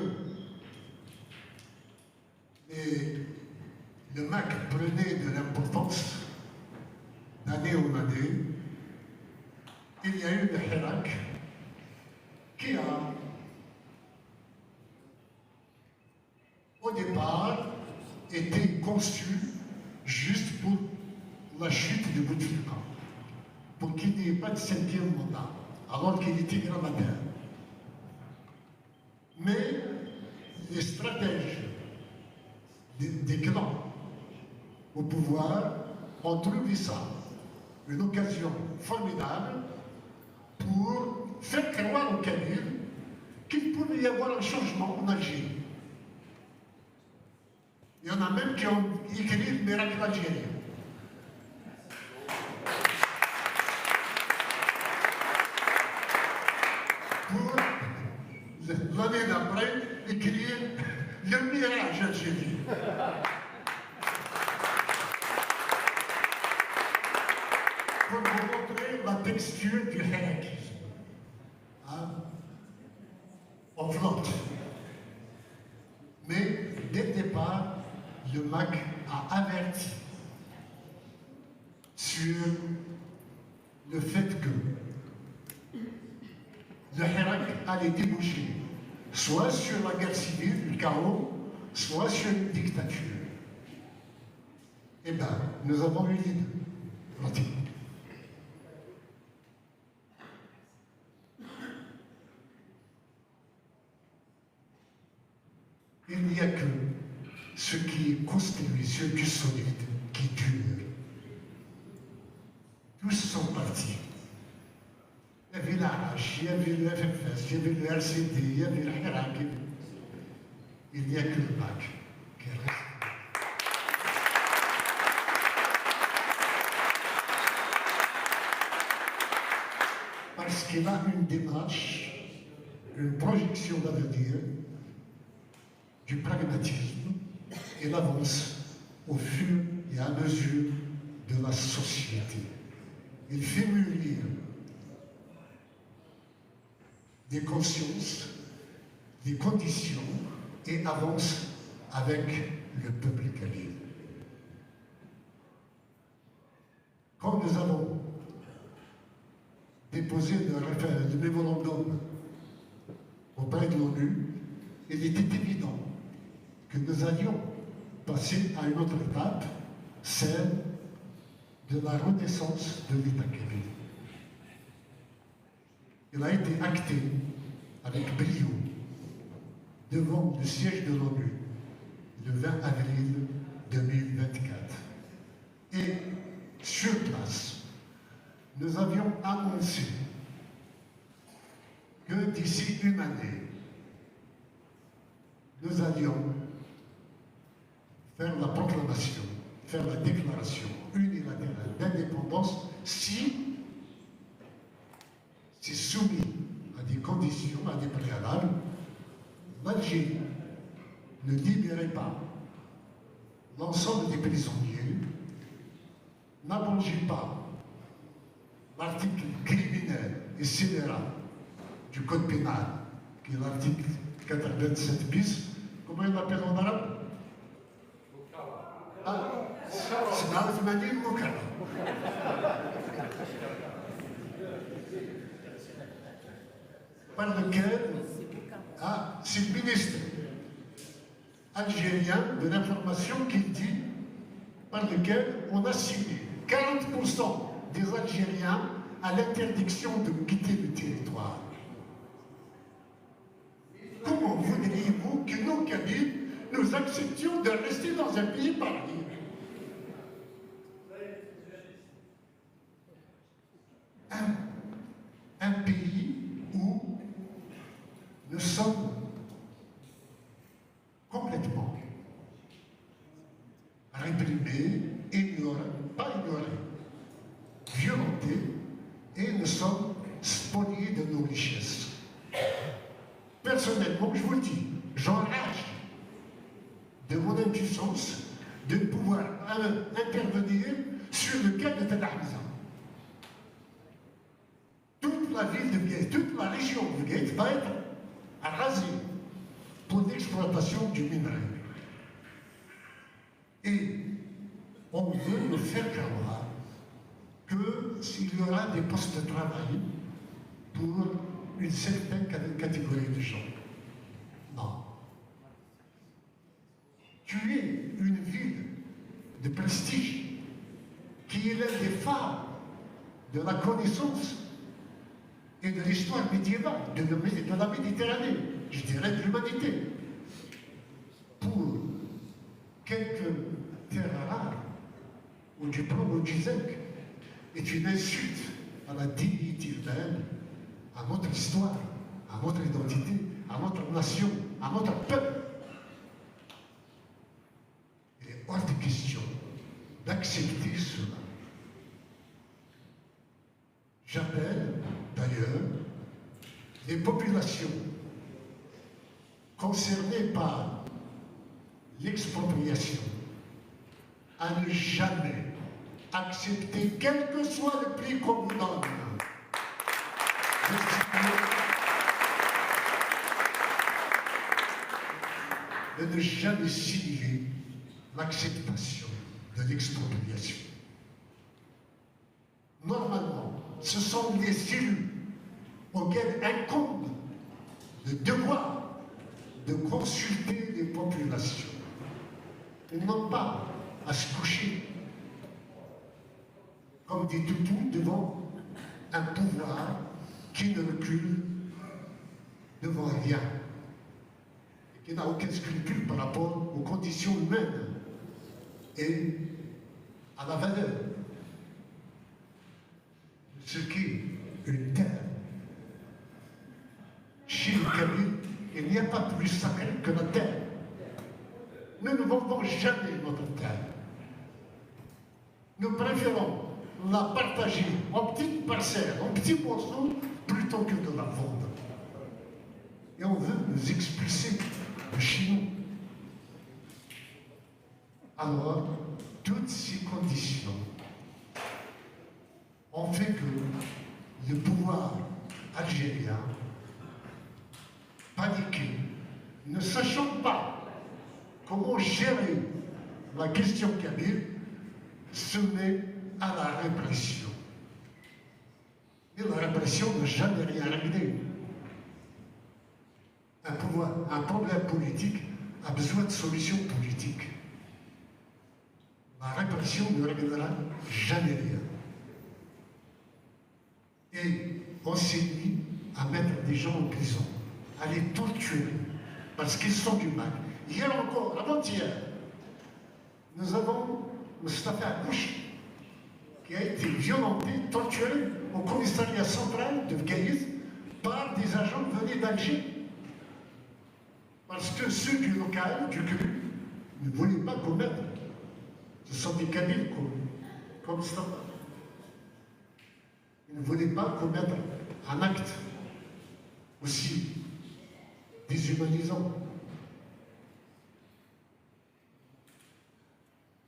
le MAC prenait de l'importance d'année en année. Il y a eu le Hirak qui a, au départ, été conçu juste pour la chute de Bouteflika, pour qu'il n'y ait pas de 5e mandat, alors qu'il était gravataire. Mais les stratèges des clans au pouvoir ont trouvé ça une occasion formidable pour faire croire aux Kabyles qu'il pouvait y avoir un changement en Algérie. Il y en a même qui ont écrit le miracle algérien. Pour l'année d'après, écrire le mirage algérien. Pour vous montrer la texture du hirakisme. Hein? On flotte. Mais dès le départ, le MAC a averti sur le fait que le Hirak allait déboucher soit sur la guerre civile, le chaos, soit sur une dictature. Eh bien, nous avons eu les deux, pratiquement. Il n'y a que ce qui est construit, ce qui est solide, qui dure. Tous sont partis. Il y avait l'Arrache, il y avait le FFS, il y avait le RCD, il y avait le Hirak. Il n'y a que le MAC qui reste. Parce qu'il a une démarche, une projection d'avenir, du pragmatisme, et l'avance au fur et à mesure de la société. Il fait mûrir des consciences, des conditions, et avance avec le peuple kabyle. Quand nous avons déposé le mémorandum auprès de l'ONU, il était évident que nous allions passer à une autre étape, celle de la renaissance de l'État kabyle. Il a été acté avec brio devant le siège de l'ONU le 20 avril 2024. Et sur place, nous avions annoncé que d'ici une année, nous allions faire la proclamation, faire la déclaration unilatérale d'indépendance si c'est soumis à des conditions, à des préalables. L'Algérie ne libérait pas l'ensemble des prisonniers, n'abrogeait pas l'article criminel et scélérat du Code pénal, qui est l'article 87 bis, comment il l'appelle en arabe? Par lequel c'est le ministre algérien de l'information qui dit, par lequel on a signé 40% des Algériens à l'interdiction de quitter le territoire. Comment voudriez-vous que nous, Kabyles, nous acceptions de rester dans un pays pareil? Un pays où nous sommes complètement réprimés, ignorés, pas ignorés, violentés, nous sommes spoliés de nos richesses. Personnellement, je vous le dis, j'enrage de mon impuissance de pouvoir intervenir sur le cas de Tel Hamza. Toute la ville de Bgaït, toute la région de Bgaït va être rasée pour l'exploitation du minerai. Et on veut nous faire croire qu'il y aura des postes de travail pour une certaine catégorie de gens. Non. Tu es une ville de prestige qui est l'un des phares de la connaissance et de l'histoire médiévale de la Méditerranée, je dirais de l'humanité. Pour quelques terres rares ou du plomb ou du zinc est une insulte à la dignité humaine, à notre histoire, à notre identité, à notre nation, à notre peuple. Il est hors de question d'accepter cela. J'appelle d'ailleurs les populations concernées par l'expropriation à ne jamais accepter, quel que soit le prix qu'on vous donne, de ne jamais signer l'acceptation de l'expropriation. Normalement, ce sont les élus auxquels incombe le devoir de consulter les populations. Ils n'ont pas à se coucher comme des toutous devant un pouvoir qui ne recule devant rien et qui n'a aucun scrupule par rapport aux conditions humaines et à la valeur de ce qu'est une terre. Chez les Kabyles, il n'y a pas plus sacré que la terre. Nous ne vendons jamais notre terre. Nous préférons la partager en petites parcelles, en petits morceaux, plutôt que de la vendre. Et on veut nous expulser de chez nous. Alors, toutes ces conditions ont fait que le pouvoir algérien, paniqué, ne sachant pas comment gérer la question kabyle, se met à la répression. Et la répression n'a jamais rien réglé. Un problème politique a besoin de solutions politiques. La répression ne réglera jamais rien. Et on s'est mis à mettre des gens en prison, à les torturer, parce qu'ils sont du mal. Hier encore, avant-hier, nous avons Mustafa Akouch, qui a été violenté, torturé au commissariat central de Bgaïs par des agents venus d'Alger. Parce que ceux du local, du cru, ne voulaient pas commettre. Ce sont des Kabyles comme Mustafa. Ils ne voulaient pas commettre un acte aussi déshumanisant.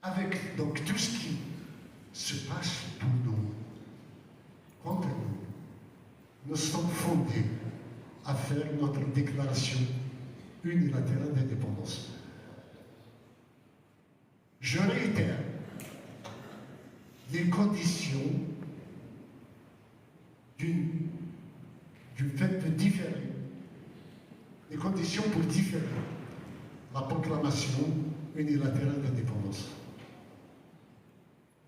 Avec donc tout ce qui se passe pour nous, contre nous, nous sommes fondés à faire notre déclaration unilatérale d'indépendance. Je réitère les conditions du fait de différer, les conditions pour différer la proclamation unilatérale d'indépendance.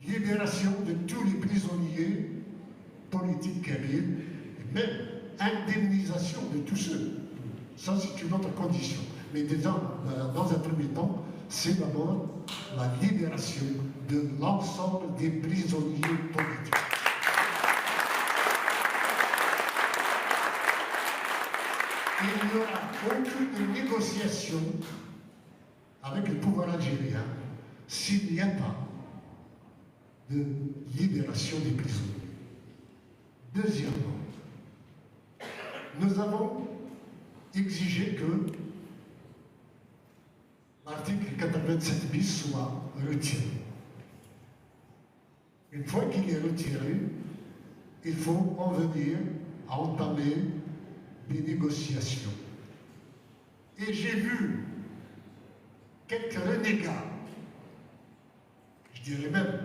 Libération de tous les prisonniers politiques kabyles, et même indemnisation de tous ceux. Ça, c'est une autre condition. Mais déjà, dans un premier temps, c'est d'abord la libération de l'ensemble des prisonniers politiques. Il n'y aura aucune négociation avec le pouvoir algérien s'il n'y a pas de libération des prisonniers. Deuxièmement, nous avons exigé que l'article 87 bis soit retiré. Une fois qu'il est retiré, il faut en venir à entamer des négociations. Et j'ai vu quelques renégats, je dirais même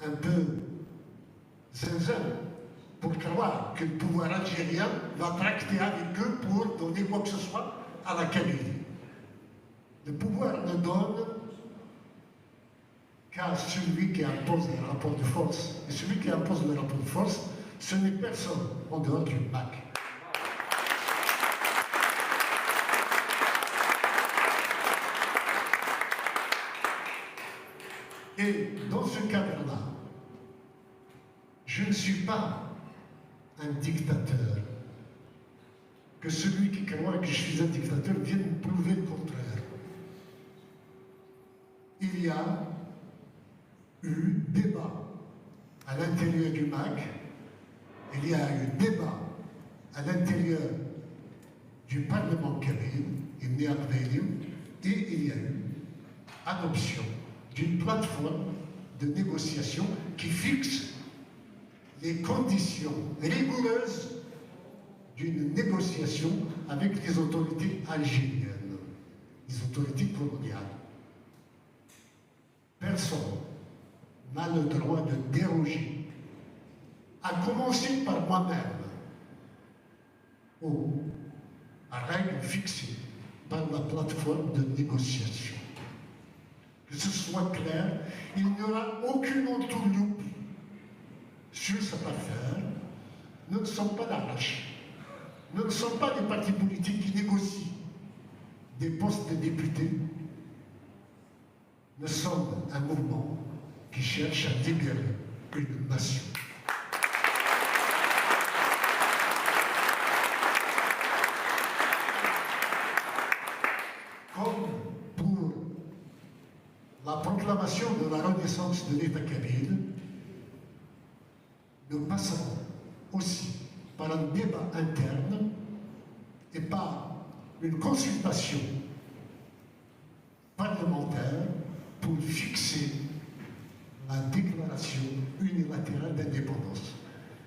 un peu zinzin, pour croire que le pouvoir algérien va tracter avec eux pour donner quoi que ce soit à la Kabylie. Le pouvoir ne donne qu'à celui qui impose le rapport de force. Et celui qui impose le rapport de force, ce n'est personne en dehors du MAC. Et dans ce cadre-là, je ne suis pas un dictateur. Que celui qui croit que je suis un dictateur vienne me prouver le contraire. Il y a eu débat à l'intérieur du MAC, il y a eu débat à l'intérieur du Parlement kabyle, et il y a eu adoption d'une plateforme de négociation qui fixe les conditions rigoureuses d'une négociation avec les autorités algériennes, les autorités coloniales. Personne n'a le droit de déroger, à commencer par moi-même, aux règles fixées par la plateforme de négociation. Que ce soit clair, il n'y aura aucune entourloupe sur cette affaire. Nous ne sommes pas d'arrache. Nous ne sommes pas des partis politiques qui négocient des postes de députés. Nous sommes un mouvement qui cherche à libérer une nation. Comme pour la proclamation de la renaissance de l'État kabyle, nous passerons aussi par un débat interne et par une consultation parlementaire pour fixer la déclaration unilatérale d'indépendance.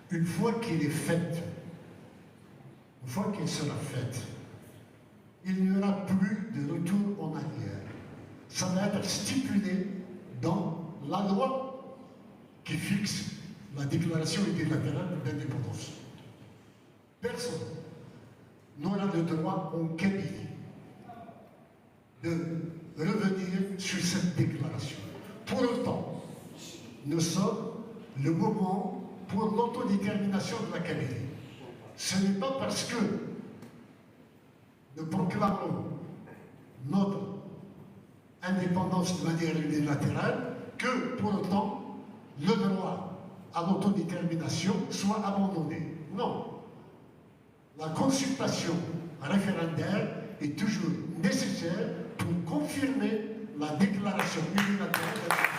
Une fois qu'elle est faite, une fois qu'elle sera faite, il n'y aura plus de retour en arrière. Ça va être stipulé dans la loi qui fixe la déclaration unilatérale d'indépendance. Personne n'aura le droit en Kabylie de revenir sur cette déclaration. Pour autant, nous sommes le mouvement pour l'autodétermination de la Kabylie. Ce n'est pas parce que nous proclamons notre indépendance de manière unilatérale que, pour autant, le droit à l'autodétermination soit abandonné. Non. La consultation référendaire est toujours nécessaire pour confirmer la déclaration unilatérale d'indépendance.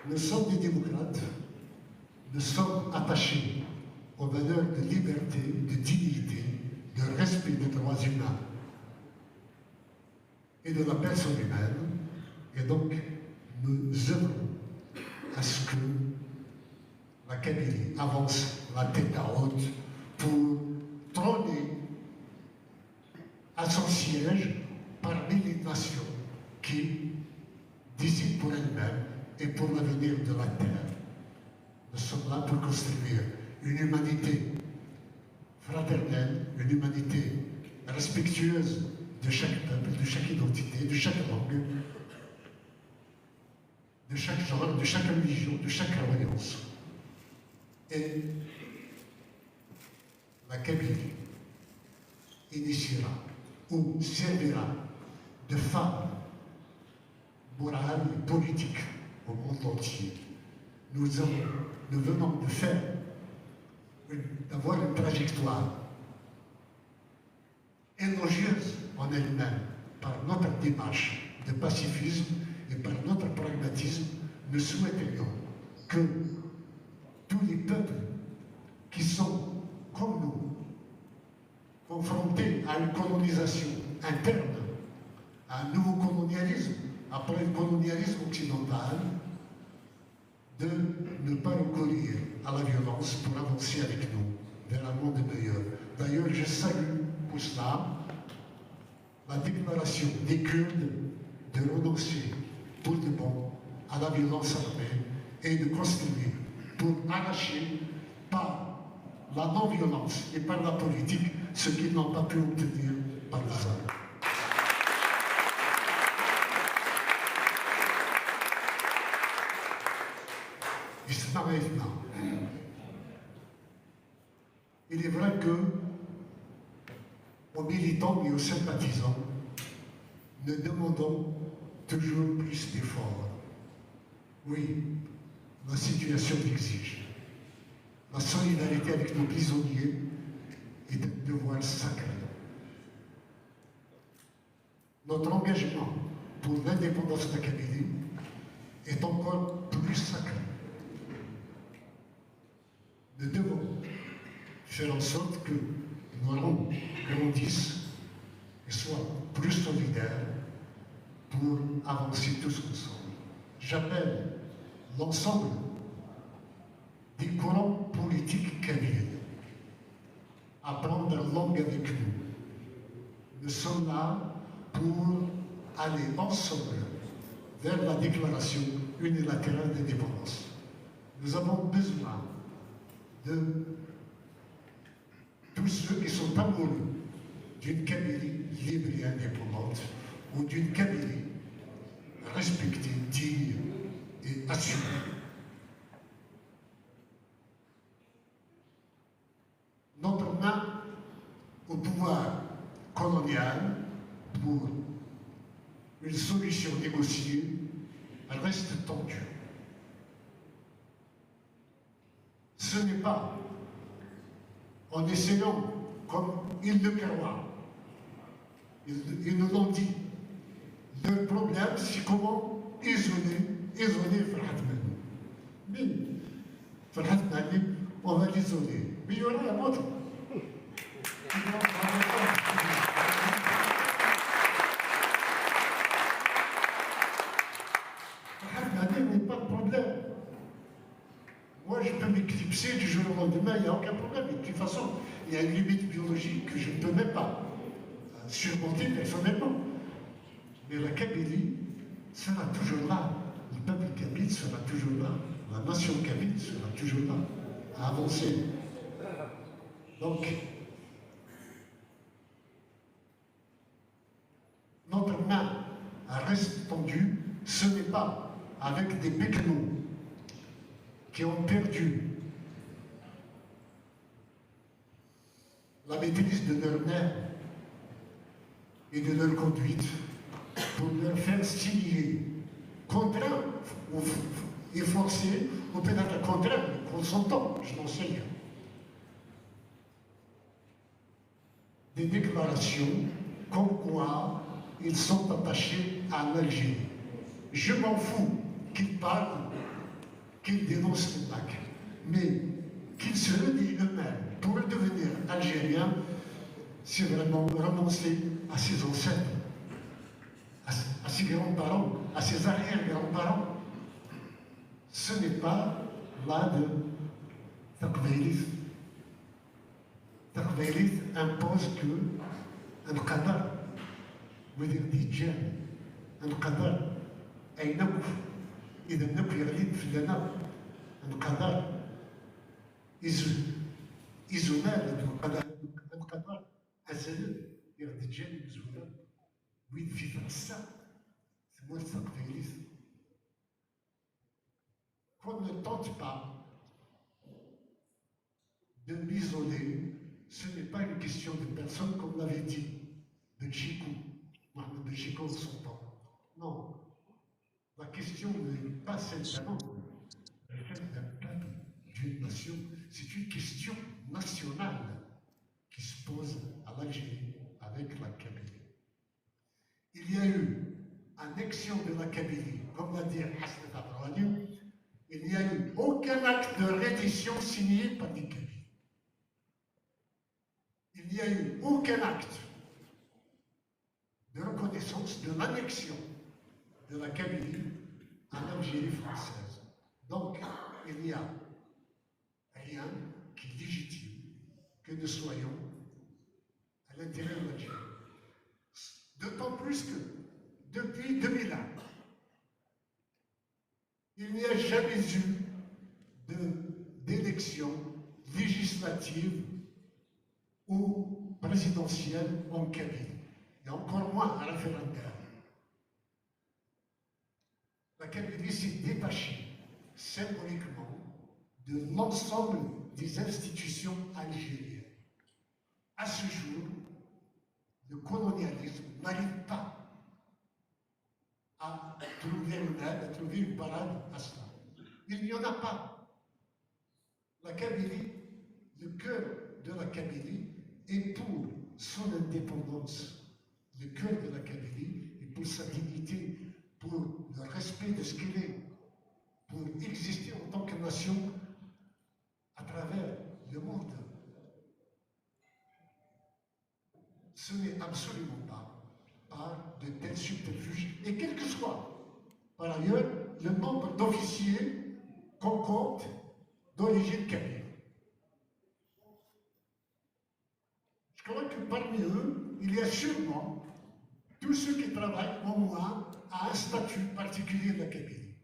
Nous sommes des démocrates, nous sommes attachés aux valeurs de liberté, de dignité, de respect des droits humains et de la personne humaine. Et donc, nous œuvrons à ce que la Kabylie avance la tête à haute pour trôner à son siège parmi les nations qui décident pour elles-mêmes et pour l'avenir de la Terre. Nous sommes là pour construire une humanité fraternelle, une humanité respectueuse de chaque peuple, de chaque identité, de chaque langue, de chaque genre, de chaque religion, de chaque croyance. Et la Kabylie initiera ou servira de phare moral et politique au monde entier. Nous venons de faire, d'avoir une trajectoire élogieuse en elle-même, par notre démarche de pacifisme et par notre pragmatisme, nous souhaiterions que tous les peuples qui sont, comme nous, confrontés à une colonisation interne, à un nouveau colonialisme, après le colonialisme occidental, de ne pas recourir à la violence pour avancer avec nous vers un monde meilleur. D'ailleurs, je salue pour cela la déclaration des Kurdes de renoncer pour de bon à la violence armée et de construire pour arracher par la non-violence et par la politique ce qu'ils n'ont pas pu obtenir par les armes. Il est vrai que, aux militants et aux sympathisants, nous demandons toujours plus d'efforts. Oui, la situation l'exige. La solidarité avec nos prisonniers est un devoir sacré. Notre engagement pour l'indépendance de la Kabylie est encore plus sacré. Nous devons faire en sorte que nos rangs grandissent et soient plus solidaires pour avancer tous ensemble. J'appelle l'ensemble des courants politiques kabyles à prendre langue avec nous. Nous sommes là pour aller ensemble vers la déclaration unilatérale d'indépendance. Nous avons besoin de tous ceux qui sont amoureux d'une Kabylie libre et indépendante ou d'une Kabylie respectée, digne et assumée. Notre main au pouvoir colonial pour une solution négociée reste tendue. Ce n'est pas en essayant, comme ils le croient, ils nous l'ont dit, le problème c'est comment isoler Farhat Mani. Mais Farhat Mani, on va l'isoler. Mais il y aura un autre. Farhat Mani n'est pas de problème. Moi, je peux m'éclipser du jour au lendemain, il n'y a aucun problème. Et de toute façon, il y a une limite biologique que je ne peux même pas surmonter personnellement. Mais la Kabylie sera toujours là. Le peuple kabyle sera toujours là. La nation kabyle sera toujours là, à avancer. Donc, notre main reste tendue, ce n'est pas avec des péquenots qui ont perdu la maîtrise de leur nerfs et de leur conduite pour leur faire signer, contraint et forcé, ou peut-être contraint, consentant, je n'en sais rien. Des déclarations comme quoi ils sont attachés à l'Algérie. Je m'en fous qu'ils parlent, qu'ils dénoncent le lac, mais qu'ils se redient eux-mêmes pour devenir algériens, c'est vraiment renoncer à ses ancêtres, à ses grands-parents, à ses arrière-grands-parents. Ce n'est pas là de Taqbaylis. Taqbaylis impose que un qadar, وذيك ديجان القدر أي نوف إذا النوف يغلب في لنا القدر إزمال القدر أزل يغلب جانب زولا وين في فرنسا ثم الثقفيليس. Qu'on ne tente pas de m'isoler, ce n'est pas une question de personne comme l'avait dit de Chikou. Mohamed de Chico de son temps. Non. La question n'est pas simplement le fait d'un peuple, d'une nation. C'est une question nationale qui se pose à l'Algérie avec la Kabylie. annexion de la Kabylie, comme l'a dit Hassan Tabrani, il n'y a eu aucun acte de reddition signé par les Kabyles. Il n'y a eu aucun acte de reconnaissance de l'annexion de la Kabylie en Algérie française. Donc, il n'y a rien qui légitime que nous soyons à l'intérieur de l'Algérie. D'autant plus que, depuis 2001, il n'y a jamais eu d'élection législative ou présidentielle en Kabylie, et encore moins un référendaire. La Kabylie s'est détachée symboliquement de l'ensemble des institutions algériennes. À ce jour, le colonialisme n'arrive pas à trouver une aide, à trouver une parade à cela. Il n'y en a pas. La Kabylie, le cœur de la Kabylie est pour son indépendance. Le cœur de la Kabylie est pour sa dignité, pour le respect de ce qu'elle est, pour exister en tant que nation à travers le monde. Ce n'est absolument pas par de tels subterfuges, et quel que soit, par ailleurs, le nombre d'officiers qu'on compte d'origine kabyle. Je crois que parmi eux, il y a sûrement tous ceux qui travaillent au moins à un statut particulier de la Kabylie.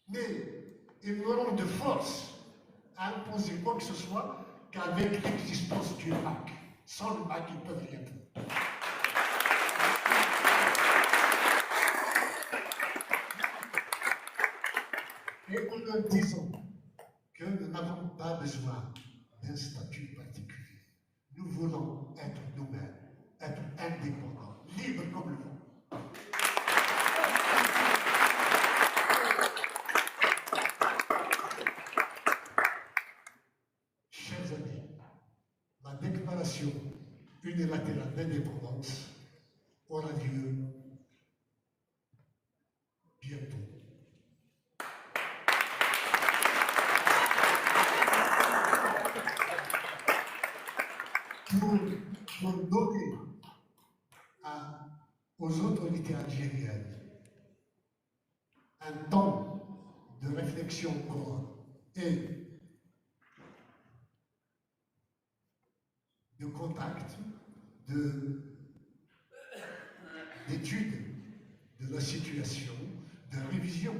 Mais ils n'auront de force à imposer quoi que ce soit qu'avec l'existence du MAC. Sans le MAC, ils ne peuvent rien faire. Et en leur disant que nous n'avons pas besoin d'un statut particulier. Nous voulons être nous-mêmes, être indépendants, libres comme le vent. Chers amis, la déclaration unilatérale d'indépendance aura lieu bientôt. Pour donner aux autorités algériennes un temps de réflexion encore et de contact, d'étude de la situation, de révision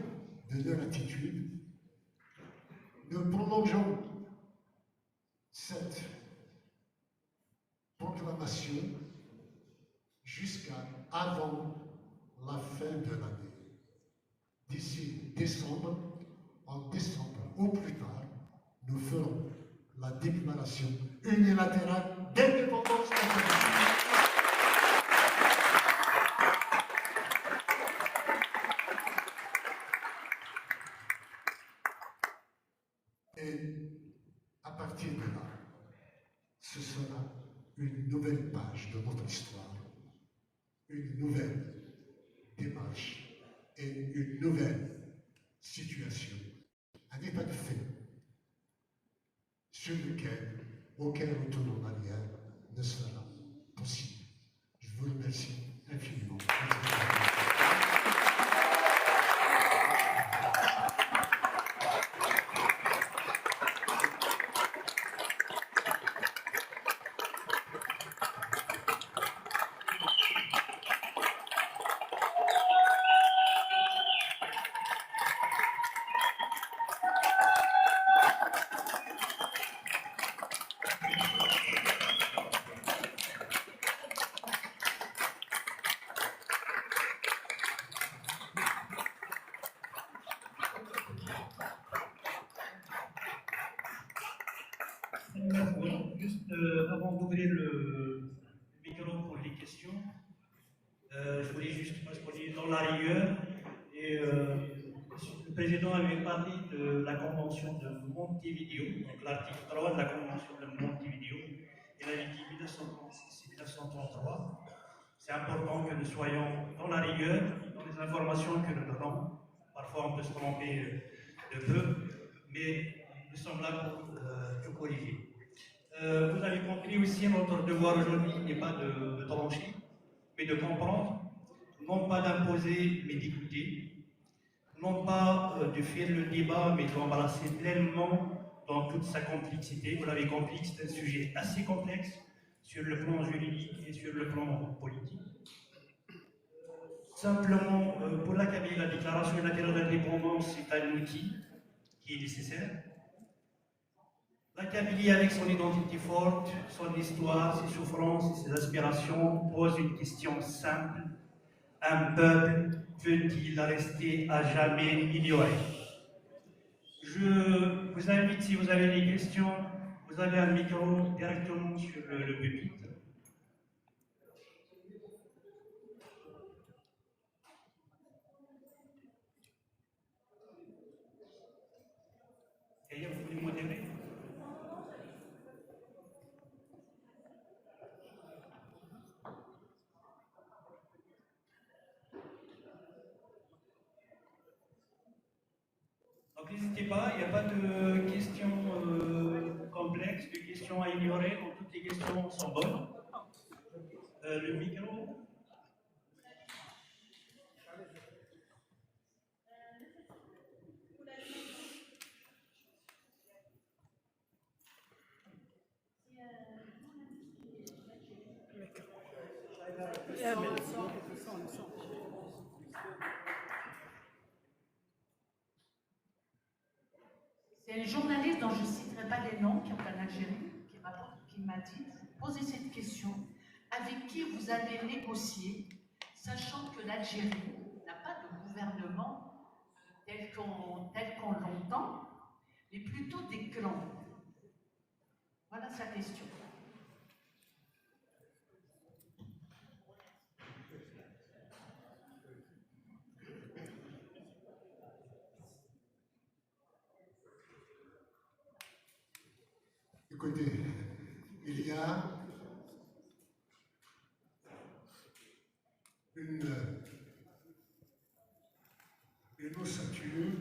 de leur attitude, nous prolongeons cette proclamation jusqu'à avant la fin de l'année. D'ici décembre, en décembre au plus tard, nous ferons la déclaration unilatérale d'indépendance nationale. Et à partir de là, ce sera une nouvelle page de notre histoire, une nouvelle démarche et une nouvelle situation, un état de fait sur lequel aucun retour en arrière ne sera possible. Je vous remercie infiniment. Juste avant d'ouvrir le micro pour les questions, je voulais juste parce qu'on est dans la rigueur et le président avait parlé de la convention de Montevideo, donc l'article 3 de la convention de Montevideo. Il a dit 1936 et 1933. C'est important que nous soyons dans la rigueur les informations que nous donnons. Parfois, on peut se tromper de peu, mais nous sommes là pour tout corriger. Vous avez compris aussi, notre devoir aujourd'hui n'est pas de trancher, mais de comprendre, non pas d'imposer, mais d'écouter, non pas de faire le débat, mais d'embrasser pleinement dans toute sa complexité. Vous l'avez compris, c'est un sujet assez complexe sur le plan juridique et sur le plan politique. Simplement, pour la Kabylie, la déclaration unilatérale d'indépendance, c'est un outil qui est nécessaire. La Kabylie, avec son identité forte, son histoire, ses souffrances et ses aspirations, pose une question simple. Un peuple peut-il rester à jamais ignoré? Je vous invite, si vous avez des questions, vous avez un micro directement sur le pupitre. Et vous voulez modérer? Donc n'hésitez pas, il n'y a pas de questions complexes, de questions à ignorer, donc toutes les questions sont bonnes. Le micro. C'est un journaliste dont je ne citerai pas les noms, qui est en Algérie, qui m'a dit, posez cette question, avec qui vous allez négocier, sachant que l'Algérie n'a pas de gouvernement tel qu'on l'entend, mais plutôt des clans. Voilà sa question. Écoutez, il y a une ossature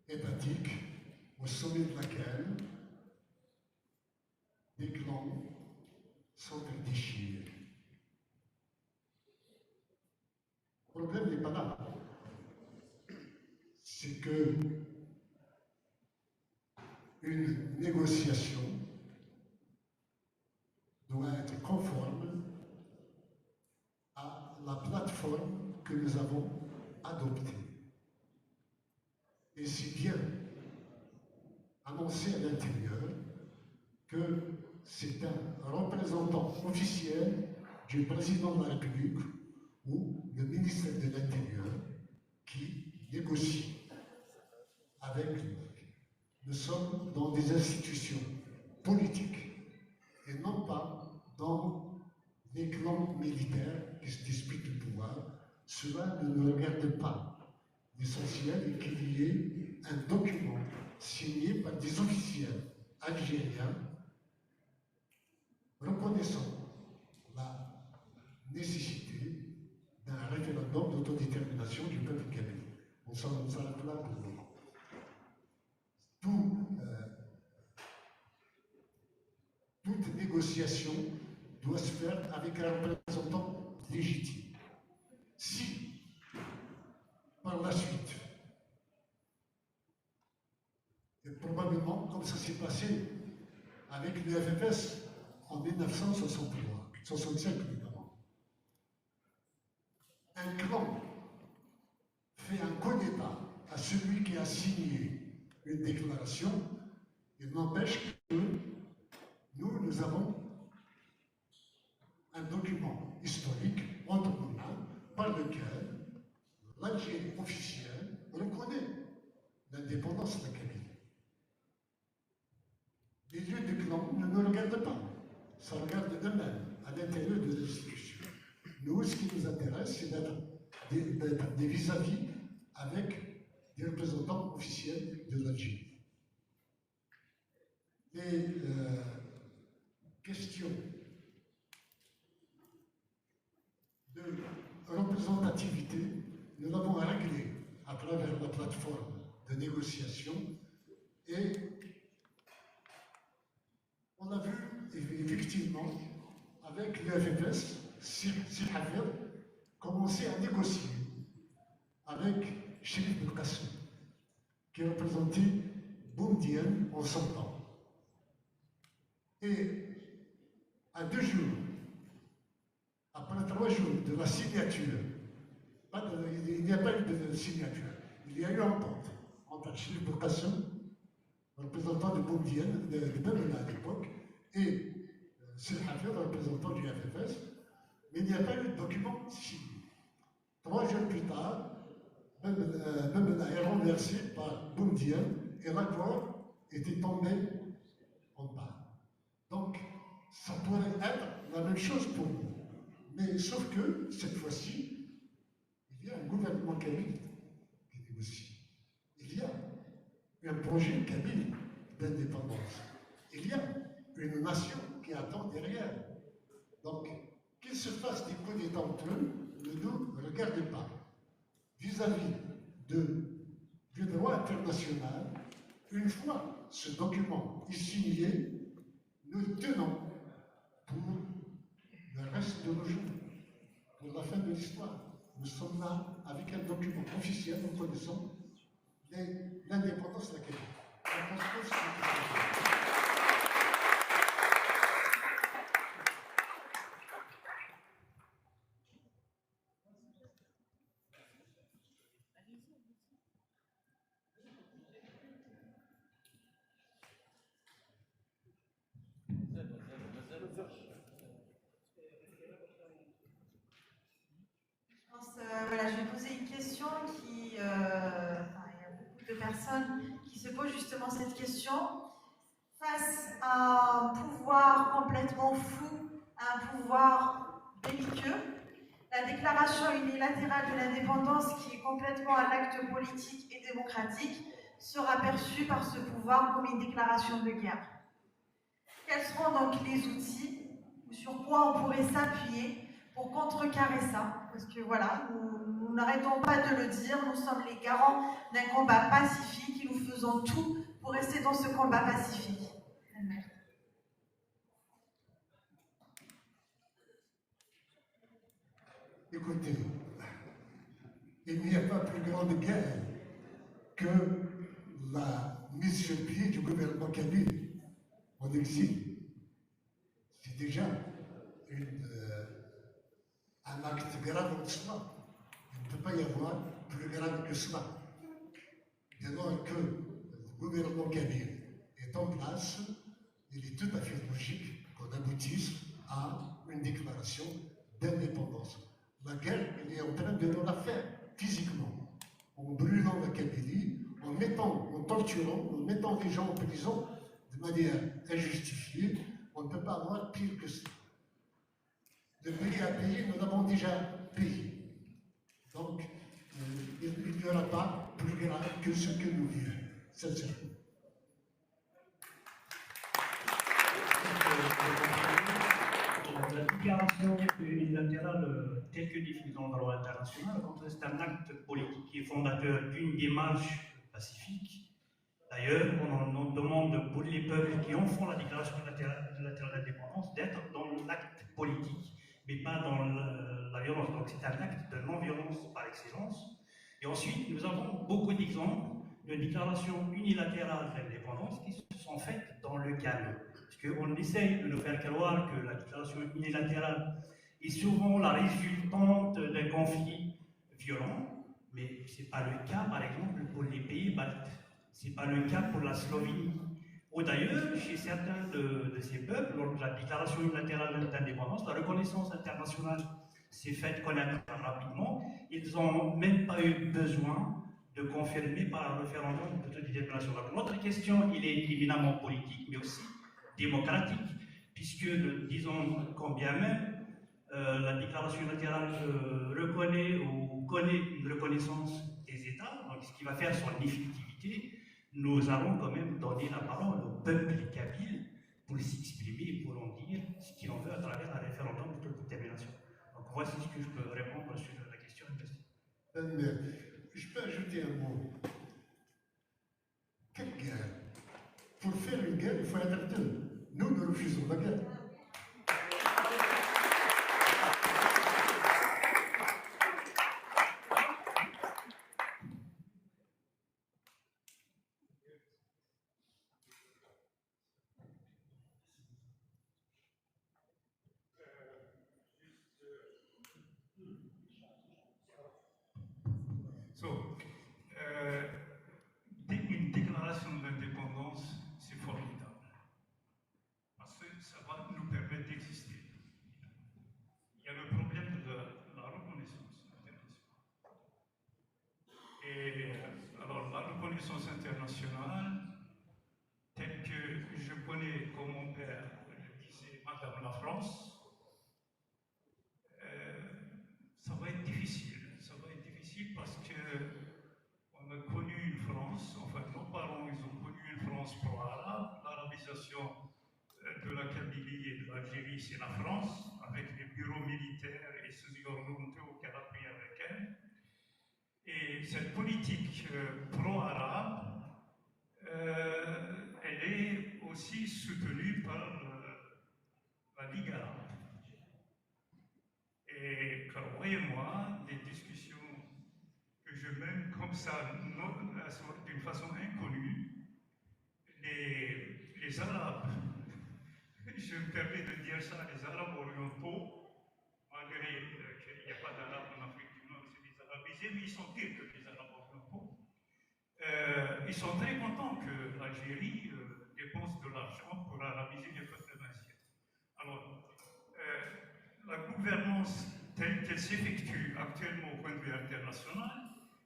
hépatique au sommet de laquelle des clans sont déchirés. Le problème n'est pas là. C'est que une négociation doit être conforme à la plateforme que nous avons adoptée. Et c'est bien annoncé à l'intérieur que c'est un représentant officiel du président de la République ou le ministre de l'Intérieur qui négocie avec nous. Nous sommes dans des institutions politiques et non pas dans des clans militaires qui se disputent le pouvoir. Cela ne nous regarde pas. L'essentiel est qu'il y ait un document signé par des officiels algériens reconnaissant la nécessité d'un référendum d'autodétermination du peuple kabyle. On s'arrête là pour le moment. Toute négociation doit se faire avec un représentant légitime. Si, par la suite, et probablement comme ça s'est passé avec le FFS en 1963, 65 évidemment, un clan fait un coup d'État à celui qui a signé une déclaration, il n'empêche que nous avons un document historique entre nos mains par lequel l'Algérie officielle reconnaît l'indépendance de la Kabylie. Les lieux de clan ne nous regardent pas, ça regarde eux-mêmes à l'intérieur de l'institution. Nous, ce qui nous intéresse, c'est d'être des vis-à-vis avec des représentants officiels de l'Algérie. Les questions de activité, nous l'avons réglée à travers la plateforme de négociation et on a vu effectivement avec l'UFFS, Sir Hafez, commencer à négocier avec Chérif Belkacem, qui représentait Boumedienne en son temps. Et à 2 jours, après 3 jours de la signature, il n'y a pas eu de signature, il y a eu une entente entre Chérif Belkacem, représentant de Boumedienne, de Bemena à l'époque, et Sir Hafez, représentant du FFS, mais il n'y a pas eu de document signé. 3 jours plus tard, Bemena est renversé par Boumedienne et l'accord était tombé en bas. Donc, ça pourrait être la même chose pour nous. Mais sauf que, cette fois-ci, il y a un gouvernement kabyle qui négocie. Il y a un projet kabyle d'indépendance. Il y a une nation qui attend derrière. Donc, qu'il se fasse des coups d'État entre eux, ne nous regardez pas. Vis-à-vis du droit international, une fois ce document est signé, nous tenons pour le reste de nos jours, pour la fin de l'histoire. Nous sommes là avec un document officiel, nous connaissons l'indépendance de la Kabylie. Voilà, je vais poser une question qui, il y a beaucoup de personnes qui se posent justement cette question. Face à un pouvoir complètement fou, à un pouvoir belliqueux, la déclaration unilatérale de l'indépendance, qui est complètement un acte politique et démocratique, sera perçue par ce pouvoir comme une déclaration de guerre. Quels seront donc les outils, ou sur quoi on pourrait s'appuyer pour contrecarrer ça? Parce que voilà, nous n'arrêtons pas de le dire, nous sommes les garants d'un combat pacifique et nous faisons tout pour rester dans ce combat pacifique. Écoutez, il n'y a pas plus grande guerre que la mise sur pied du gouvernement kabyle en exil. C'est déjà un acte grave en soi. Il ne peut pas y avoir plus grave que cela. Dès lors que le gouvernement kabyle est en place, il est tout à fait logique qu'on aboutisse à une déclaration d'indépendance. La guerre, elle est en train de nous la faire physiquement, en brûlant la Kabylie, en torturant, en mettant les gens en prison de manière injustifiée. On ne peut pas avoir pire que ça. Le pays à payer, nous l'avons déjà payé. Donc, il n'y aura pas plus grave que ce que nous vivons, sincèrement. La déclaration unilatérale telle que définie dans le droit international, c'est un acte politique qui est fondateur d'une démarche pacifique. D'ailleurs, on demande pour les peuples qui en font la déclaration unilatérale d'indépendance d'être dans l'acte politique, mais pas dans la violence. Donc c'est un acte de non-violence par excellence. Et ensuite, nous avons beaucoup d'exemples de déclarations unilatérales d'indépendance qui se sont faites dans le calme. Parce qu'on essaye de nous faire croire que la déclaration unilatérale est souvent la résultante d'un conflit violent, mais ce n'est pas le cas, par exemple, pour les pays baltes. Ce n'est pas le cas pour la Slovénie. Ou d'ailleurs, chez certains de ces peuples, lors de la déclaration unilatérale d'indépendance, la reconnaissance internationale s'est faite connaître rapidement. Ils n'ont même pas eu besoin de confirmer par un référendum d'autodétermination. Donc notre question, il est évidemment politique, mais aussi démocratique, puisque, disons, combien même la déclaration unilatérale reconnaît ou connaît une reconnaissance des États, donc ce qui va faire son effectivité, nous allons quand même donner la parole au peuple kabyle pour s'exprimer et pour en dire ce qu'il en veut à travers un référendum d'autodétermination. Donc voici ce que je peux répondre sur la question. faire une guerre, il faut être deux. Nous refusons la guerre. Une déclaration d'indépendance, c'est formidable, parce que ça va nous permettre d'exister. Il y a le problème de la reconnaissance internationale. Et alors, la reconnaissance internationale, telle que je connais, comme mon père le disait, Madame la France, ça va être difficile. Ça va être difficile parce que on a connu une France, enfin nos parents, ils ont connu une France pro-arabe. L'arabisation de la Kabylie et de l'Algérie, c'est la France, avec les bureaux militaires et ceux orientaux qu'elle a pris avec elle. Et cette politique pro-arabe, elle est aussi soutenue par la Ligue arabe. Et croyez-moi, les discussions que je mène comme ça, d'une façon inconnue, les Arabes, je me permets de dire ça, les Arabes orientaux, malgré qu'il n'y a pas d'Arabes en Afrique du Nord, c'est des arabisés, mais ils sont pires que les Arabes orientaux. Ils sont très contents que l'Algérie dépense de l'argent pour arabiser les peuples anciens. Alors, la gouvernance telle qu'elle s'effectue actuellement au point de vue international,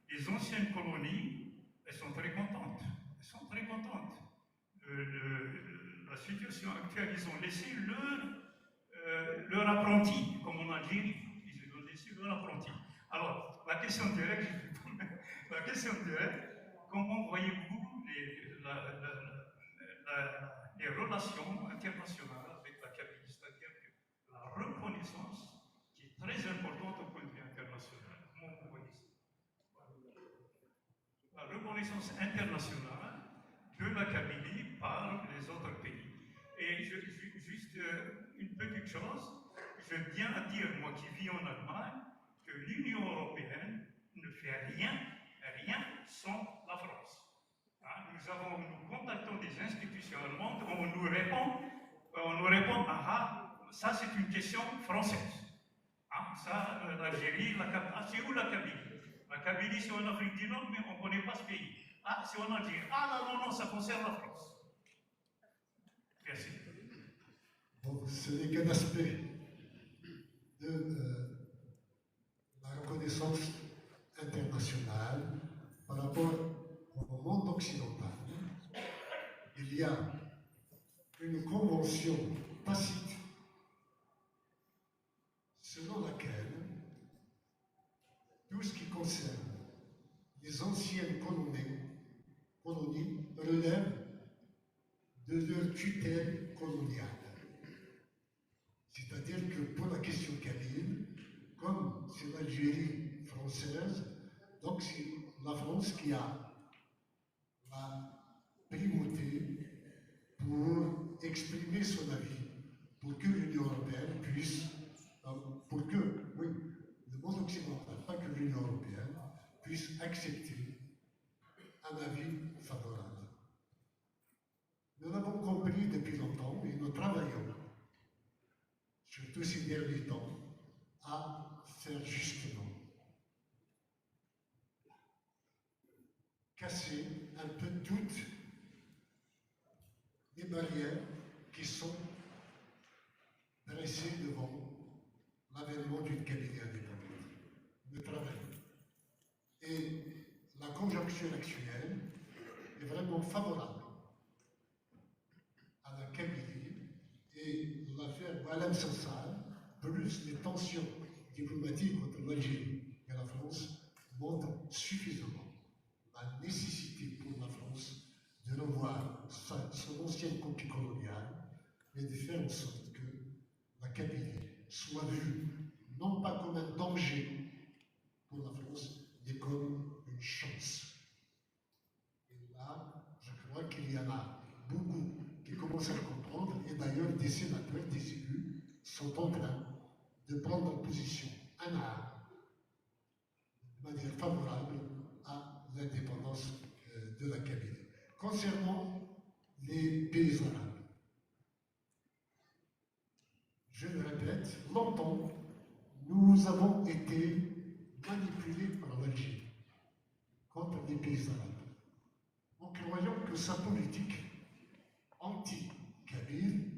les anciennes colonies, elles sont très contentes. Elles sont très contentes. La situation actuelle, ils ont laissé leur apprenti, comme en Algérie. Ils ont laissé leur apprenti. Alors, la question directe, comment voyez-vous les relations internationales avec la Kabylie, c'est-à-dire que la reconnaissance qui est très importante au point de vue international. Comment vous voyez ça? La reconnaissance internationale de la Kabylie par les autres pays. Et juste une petite chose, je tiens à dire, moi qui vis en Allemagne, que l'Union européenne ne fait rien sans la France. Hein, nous contactons des institutions allemandes, on nous répond, ça c'est une question française. Hein, ça, l'Algérie, c'est où la Kabylie? La Kabylie c'est en Afrique du Nord, mais on ne connaît pas ce pays. Ah, c'est en Algérie. Ah non, ça concerne la France. Merci. Bon, ce n'est qu'un aspect de la reconnaissance internationale par rapport au monde occidental. Il y a une convention tacite selon laquelle tout ce qui concerne les anciennes colonies relève de leur tutelle coloniale. C'est-à-dire que pour la question kabyle, comme c'est l'Algérie française, donc c'est la France qui a la primauté pour exprimer son avis, pour que l'Union européenne puisse, pour que, oui, le monde occidental, pas que l'Union européenne, puisse accepter un avis favorable. Nous l'avons compris depuis longtemps et nous travaillons, surtout ces derniers temps, à faire justement casser un peu toutes les barrières qui sont dressées devant l'avènement d'une Kabylie indépendante. Nous travaillons. Et la conjoncture actuelle est vraiment favorable à la Kabylie et l'affaire Boualem Sansal, plus les tensions diplomatiques entre l'Algérie et la France, montrent suffisamment la nécessité pour la France de revoir son ancienne copie coloniale et de faire en sorte que la Kabylie soit vue non pas comme un danger pour la France, mais comme une chance. Et là, je crois qu'il y en a beaucoup commence à le comprendre, et d'ailleurs des sénateurs, des élus sont en train de prendre position un à un, de manière favorable à l'indépendance de la Kabylie. Concernant les pays arabes, je le répète, longtemps, nous avons été manipulés par l'Algérie contre les pays arabes, en croyant que sa politique anti-kabyle,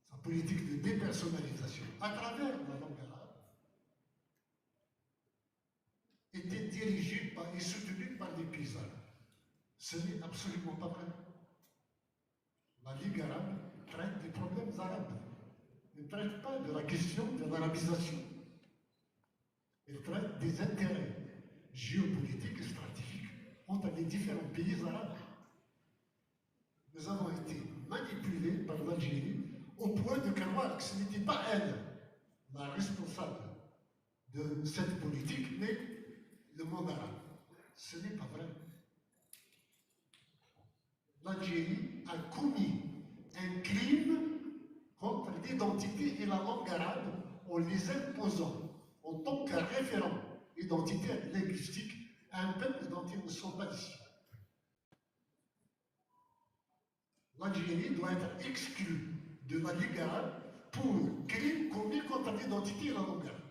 sa politique de dépersonnalisation à travers la langue arabe, était dirigée et soutenue par les pays arabes. Ce n'est absolument pas vrai. La Ligue arabe traite des problèmes arabes, ne traite pas de la question de l'arabisation. Elle traite des intérêts géopolitiques et stratégiques entre les différents pays arabes. Nous avons été manipulés par l'Algérie au point de croire que ce n'était pas elle la responsable de cette politique, mais le monde arabe. Ce n'est pas vrai. L'Algérie a commis un crime contre l'identité et la langue arabe en les imposant en tant que référent identitaire et linguistique à un peuple dont ils ne sont pas issus. L'Algérie doit être exclue de la Ligue arabe pour crime commis contre l'identité et la langue arabe.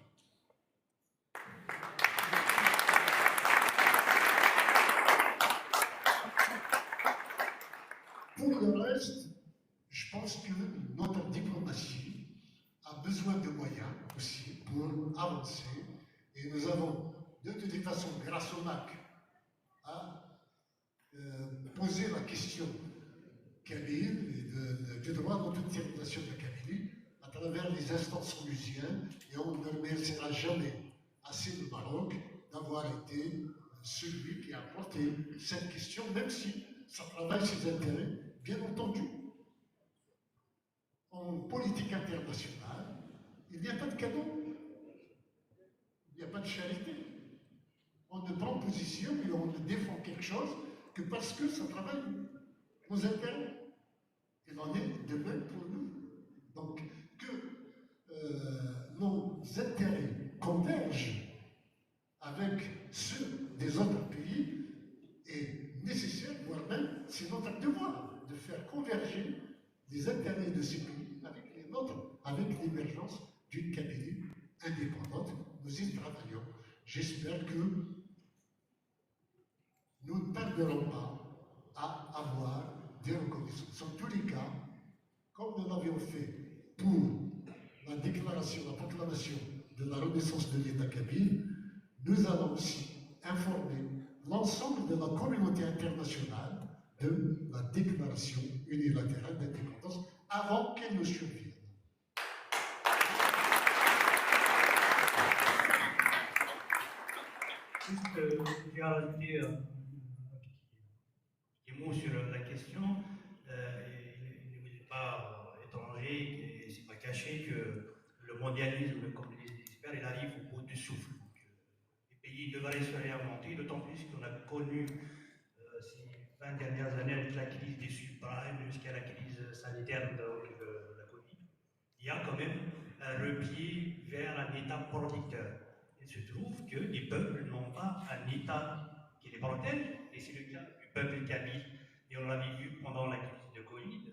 Pour le reste, je pense que notre diplomatie a besoin de moyens aussi pour avancer. Et nous avons, de toute façon, grâce au MAC, à poser la question kabyle et du droit d'autodétermination de la Kabylie à travers les instances onusiennes. Et on ne remerciera jamais assez le Maroc d'avoir été celui qui a porté cette question, même si ça travaille ses intérêts, bien entendu. En politique internationale, il n'y a pas de cadeau, il n'y a pas de charité. On ne prend position et on ne défend quelque chose que parce que ça travaille nos intérêts. Il en est de même pour nous. Donc, que nos intérêts convergent avec ceux des autres pays est nécessaire, voire même c'est notre devoir de faire converger les intérêts de ces pays avec les nôtres, avec l'émergence d'une Kabylie indépendante. Nous y travaillons. J'espère que nous ne tarderons pas à avoir des reconnaissances. En tous les cas, comme nous l'avions fait pour la déclaration, la proclamation de la renaissance de l'État kabyle, nous allons aussi informer l'ensemble de la communauté internationale de la déclaration unilatérale d'indépendance avant qu'elle ne survienne. Juste, j'ai rajouté un petit mot sur la question. Il n'est pas étranger et c'est pas caché que le mondialisme, comme le disent les experts, il arrive au bout du souffle. Donc, les pays devraient se réinventer, d'autant plus qu'on a connu ces 20 dernières années avec la crise des subprimes jusqu'à la crise sanitaire de la Covid. Il y a quand même un repli vers un État protecteur. Il se trouve que les peuples n'ont pas un État qui les protège, et c'est le cas du peuple kabyle. Et on l'avait vu pendant la crise de Covid.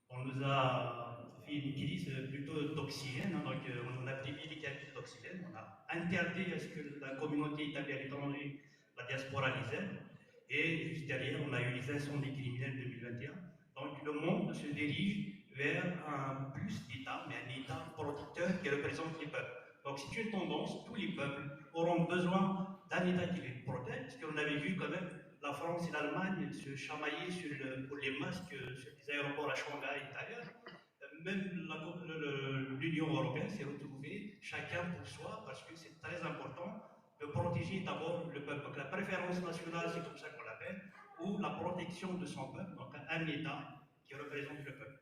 On nous a fait une crise plutôt d'oxygène, hein, donc on a privé les Kabyles d'oxygène, on a interdit à ce que la communauté établie à l'étranger, la diaspora les aide, et juste derrière, on a eu les incendies criminels 2021. Donc le monde se dirige vers un plus d'État, mais un État protecteur qui représente les peuples. Donc c'est une tendance, tous les peuples auront besoin d'un État qui les protège, parce qu'on avait vu quand même la France et l'Allemagne se chamailler pour les masques sur les aéroports à Shanghai et ailleurs. Même l'Union européenne s'est retrouvée chacun pour soi, parce que c'est très important de protéger d'abord le peuple. Donc la préférence nationale, c'est comme ça qu'on l'appelle, ou la protection de son peuple, donc un État qui représente le peuple.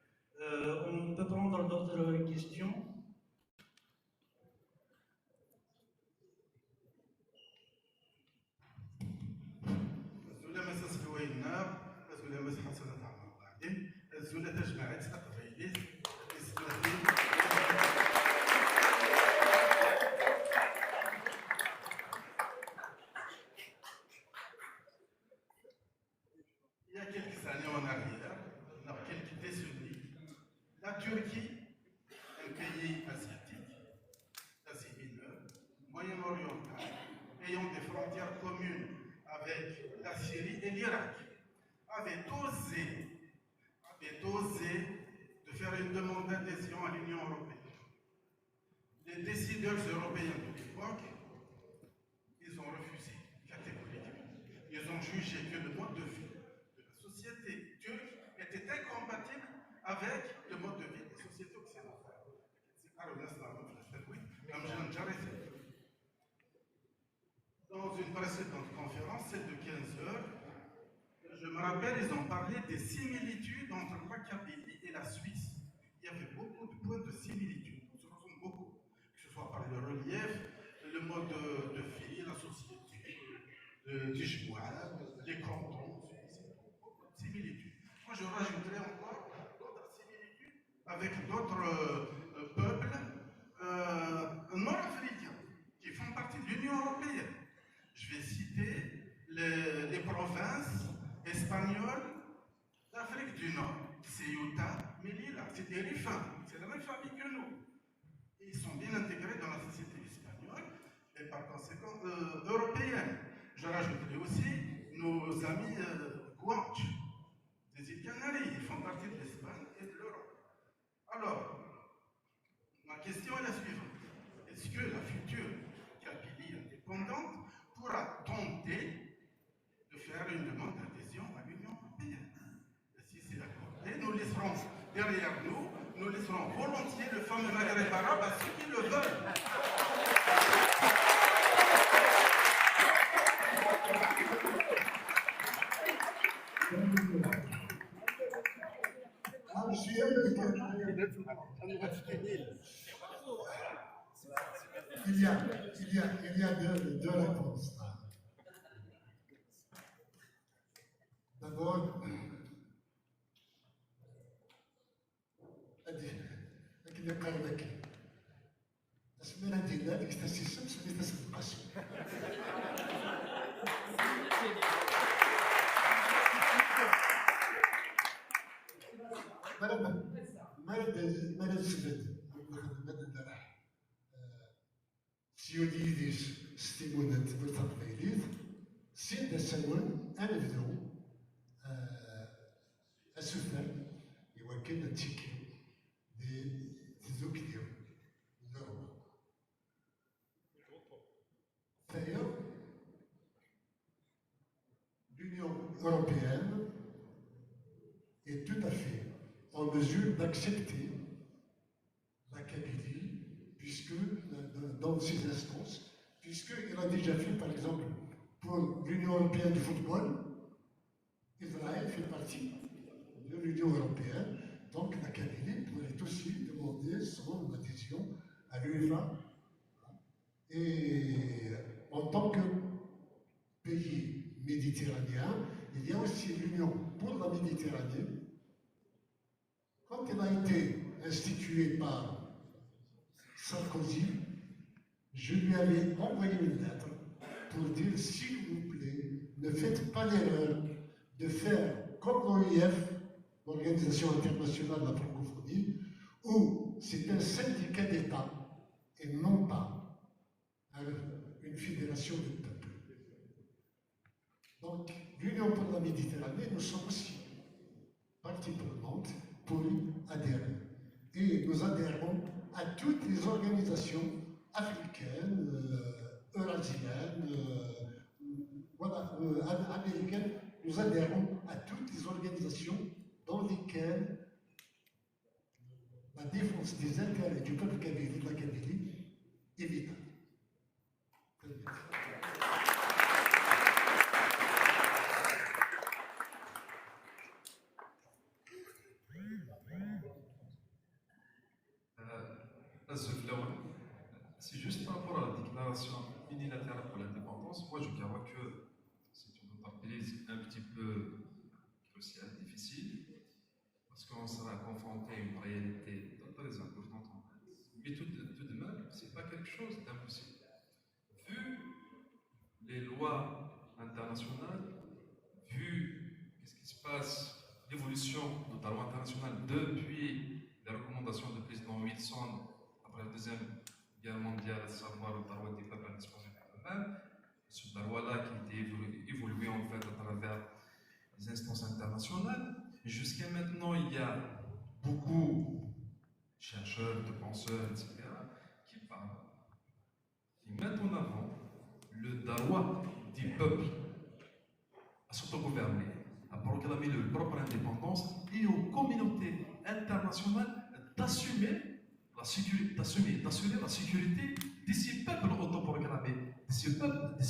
On peut prendre d'autres questions. الزولة مساس حوينا الزولة مسحة سنة عمر بعدين الزولة تجمعات القبائلية Il y a quelques années en arrière, dans quelques décennies, la Turquie, un pays asiatique, d'Asie mineure, moyen-oriental, ayant des frontières communes avec la Syrie et l'Irak, avait osé de faire une demande d'adhésion à l'Union européenne. Les décideurs européens de l'époque, ils ont refusé catégoriquement. Ils ont jugé que le mode de vie de la société turque était incompatible avec le mode de vie des sociétés occidentales. Dans une précédente conférence, celle de 15 heures, je me rappelle, ils ont parlé des similitudes entre la Kabylie et la Suisse. Il y avait beaucoup de points de similitude, on se ressemble beaucoup, que ce soit par le relief, le mode de vie, la société, du joual, les cantons, beaucoup de similitudes. Moi, je rajouterais encore d'autres similitudes avec d'autres peuples nord-africains qui font partie de l'Union européenne. Je vais citer les provinces espagnoles d'Afrique du Nord, Ceuta, Melilla, c'est des rifins, c'est la même famille que nous. Ils sont bien intégrés dans la société espagnole et par conséquent européenne. Je rajouterai aussi nos amis Guanche, des îles Canaries, ils font partie de l'Espagne et de l'Europe. Alors, ma question est la suivante. Est-ce que la future Kabylie indépendante pourra tenter de faire une demande d'adhésion à l'Union européenne? Et si c'est accordé, nous laisserons derrière nous, nous laisserons volontiers le fameux Maghreb arabe à ceux qui le veulent. Je suis il y a deux réponses. D'abord, لكن يقال لك اسمنا ديالنا ديك تاسي الشمس اللي تسبقش. مرض سبت سيوليديش ستيمونات بالتقبيليت سين دساون أنبدو أسفل يمكن التيكي لذوكيو لغوة فهي l'Union européenne est tout à fait en mesure d'accepter la Kabylie, puisque dans ces instances, puisqu'il a déjà fait, par exemple, pour l'Union européenne du football, Israël fait partie de l'Union européenne, donc la Kabylie pourrait aussi demander son adhésion à l'UEFA. Et en tant que pays méditerranéen, il y a aussi l'Union pour la Méditerranée. Quand elle a été instituée par Sarkozy, je lui avais envoyé une lettre pour dire, s'il vous plaît, ne faites pas l'erreur de faire comme l'OIF, l'Organisation internationale de la francophonie, où c'est un syndicat d'État et non pas une fédération de peuples. Donc, l'Union pour la Méditerranée, nous sommes aussi partie prenante pour y adhérer. Et nous adhérons à toutes les organisations africaines, eurasiennes, américaines. Nous adhérons à toutes les organisations dans lesquelles la défense des intérêts du peuple kabylie, de la Kabylie, est vitale. C'est juste par rapport à la déclaration unilatérale pour l'indépendance. Moi, je dirais que c'est une entreprise un petit peu cruciale, difficile, parce qu'on sera confronté à une réalité très importante en fait. Mais tout de même, ce n'est pas quelque chose d'impossible. Vu les lois internationales, vu ce qui se passe, l'évolution de la loi internationale depuis les recommandations du président Wilson après la Deuxième Guerre mondiale, à savoir la loi des peuples indispensables eux-mêmes, cette loi-là qui a été évoluée en fait à travers les instances internationales. Jusqu'à maintenant, il y a beaucoup de chercheurs, de penseurs, etc., qui parlent, qui mettent en avant le droit du peuple à s'autogouverner, à proclamer leur propre indépendance et aux communautés internationales d'assurer la sécurité de ces peuples autoproclamés, de ces peuples, de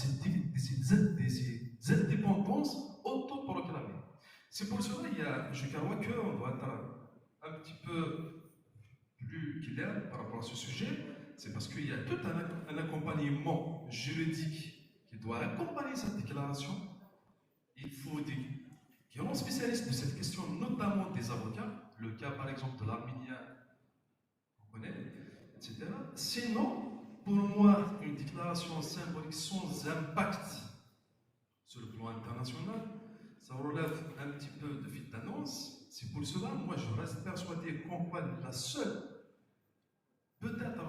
ces indépendances autoproclamées. C'est pour cela je crois qu'on doit être un petit peu plus clair par rapport à ce sujet. C'est parce qu'il y a tout un accompagnement juridique qui doit accompagner cette déclaration. Il faut des grands spécialistes de cette question, notamment des avocats, le cas par exemple de l'Arménien, on connaît, etc. Sinon, pour moi, une déclaration symbolique sans impact sur le plan international, ça relève un petit peu de vide d'annonce. C'est pour cela, moi, je reste persuadé qu'en quoi la seule, peut-être,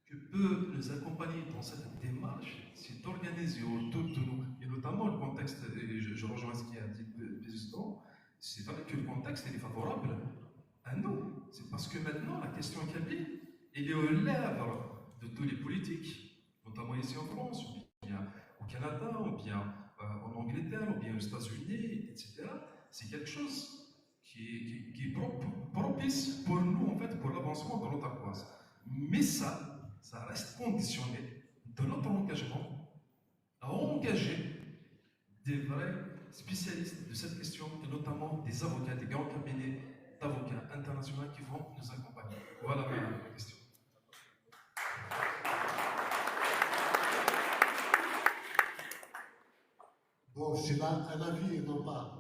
que peut nous accompagner dans cette démarche, c'est d'organiser autour de nous, et notamment le contexte, et je rejoins ce qui a dit Bézustan, c'est vrai que le contexte est favorable à nous. C'est parce que maintenant, la question kabyle, elle est aux lèvres de tous les politiques, notamment ici en France, ou bien au Canada, ou bien en Angleterre, ou bien aux États-Unis, etc. C'est quelque chose qui est propice pour nous, en fait, pour l'avancement de notre cause. Mais ça reste conditionné de notre engagement à engager des vrais spécialistes de cette question, et notamment des avocats, des grands cabinets d'avocats internationaux qui vont nous accompagner. Voilà ma question. Bon, c'est là un avis et non pas.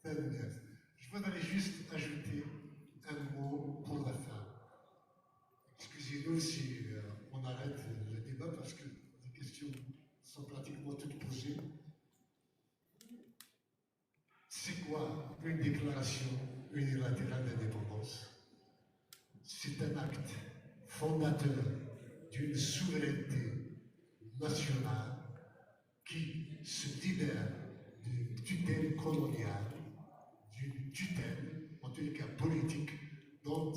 Je voudrais juste ajouter un mot pour la fin. Excusez-nous si on arrête le débat parce que les questions sont pratiquement toutes posées. C'est quoi une déclaration unilatérale d'indépendance? C'est un acte fondateur d'une souveraineté nationale qui se libère d'une tutelle coloniale, d'une tutelle, en tous les cas politique, dont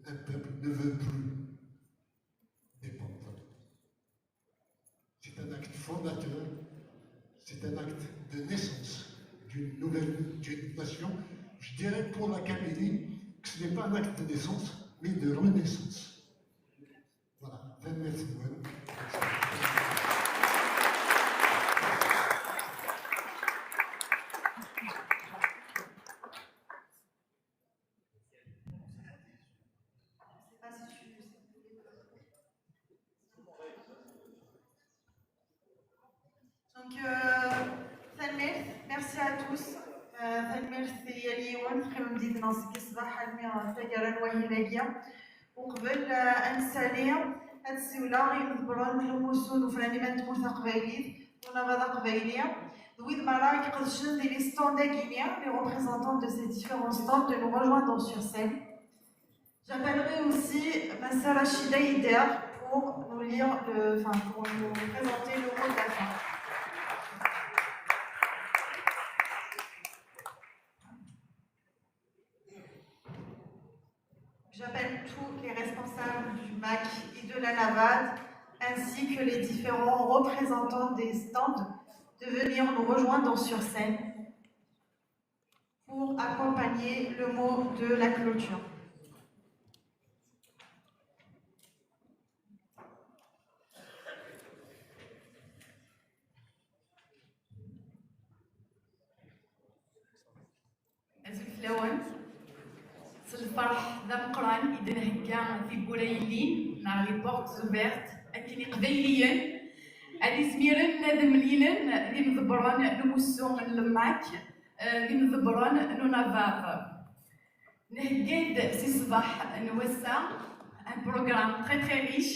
un peuple ne veut plus dépendre. C'est un acte fondateur, c'est un acte de naissance d'une nation. Je dirais pour la Kabylie que ce n'est pas un acte de naissance, mais de renaissance. Voilà, 20 mètres. Donc, merci à tous. merci اليوم في مدينة ناصر الصباح المياه تجارة وهلاجية وقبل أنسالي هاد السيولة غيمدبرون كلوموسون وفراني ما نتموثا قبايليت ونبضا قبايلية دويد مرا يقدشن دي لي ستاند guinéens, les représentants de ces différents stands de nous rejoindre sur scène. J'appellerai aussi ma sœur Rachida Ider pour nous pour nous présenter le mot de la fin. J'appelle tous les responsables du MAC et de la NAVAD, ainsi que les différents représentants des stands, de venir nous rejoindre sur scène pour accompagner le mot de la clôture. الفرح ذا مقران إذا هكا في بورايلين مع لي بورت زوفيرت أكيد قبيليا هذه زميرن ذي مليلن ذي مذبران نمسو من الماك ذي مذبران نونافاغ نهجد سي صباح نوسع ان بروغرام تري ريش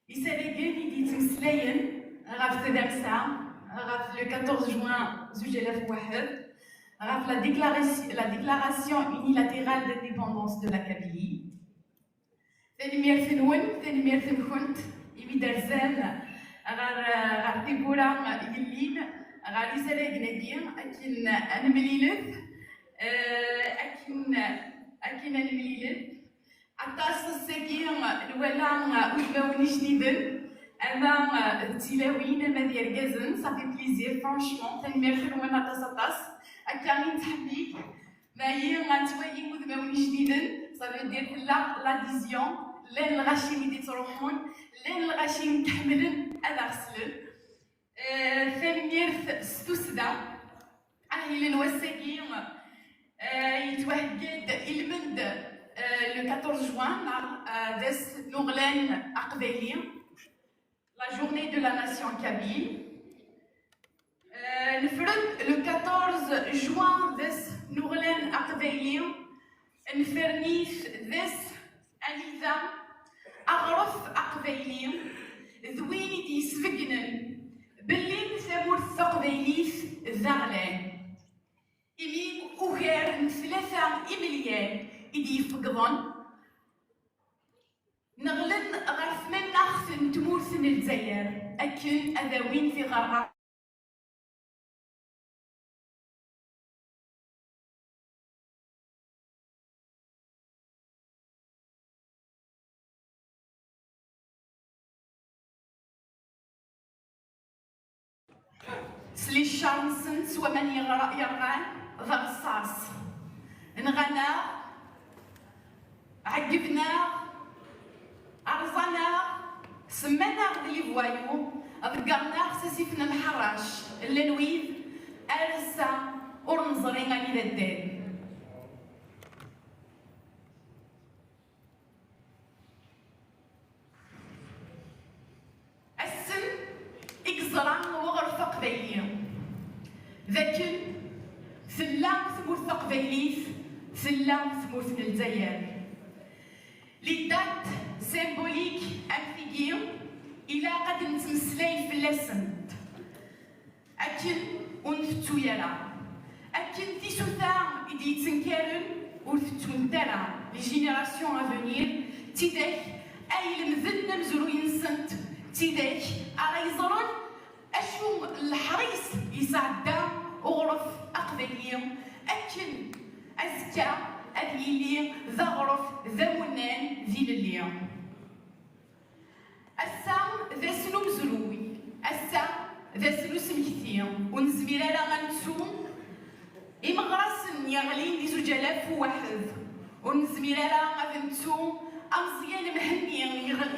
يسالي دي تمسلاين غاف تدرسا غاف لو 14 جوان 2001 غاف la déclaration unilatérale d'indépendance de la Kabylie. ثاني ميرثنون ثاني ميرثنكنت إمي درزان غار تيبورا يلين غار يسالا جناديا أكين أنا مليلث أكين أنا مليلث عطاس الساكين الولا ويباوني جنيدن أما تيلاوين أما ديال كازن صافي بليزير فرانشمون ثاني ميرثنون عطاس أكامين تحبيك ما هي غنتوايي وذباوني جديدن صافي دير لاديزيون لين الغاشي اللي تروحون لين الغاشي نتحملن هذا غسلن ثاني ميرث ستوسدا هي لنوساكي يتوهجد المند لو 14 جوان داس نغلان أقبالي لا جورني دو لا ناسيون كابيل نفرد لو 14 جوان داس نغلان أقبالي نفرنيث داس أنيذا أغرف أقبالي ذويني تيسفقنن باللي ثمورث أقباليث ذغلان إمي أغير ثلاثة إمليان إدي فقضن نغلن غرف من نخثن تمورثن الجزائر أكن أذاوين في غرغر سلي شانسن سوا من يرغان ذا الصاص نغنى عقبنا عرضنا سمانا غدي فوايو ذكرنا ساسيفنا محراش اللنويذ أرسا ورمزرين غني ذدان السن إكزران وغرف قبيلية ذاكن ثلام ثمورث قبيليث ثلام ثمورث الجزائر لي دات سيمبوليك أنفيجيو إلى قد نتمسلاي في اللسنت أكن ونفتو يرى أكن تيسوثا إدي تنكرن ونفتو ندرا لي جينيراسيون أفونير تيداك أي المذن مزرو ينسنت تيداك على يزرن أشو الحريص يساعدا أغرف أقبالية أكن أزكى أدليلي ذا غرف ذا منان ذي لليا السام ذا سنو مزروي السام ذا سنو سمكتيا ونزمير على غنسوم إمغرس يغلين دي 2001 ونزمير على غنسوم أمزيان مهني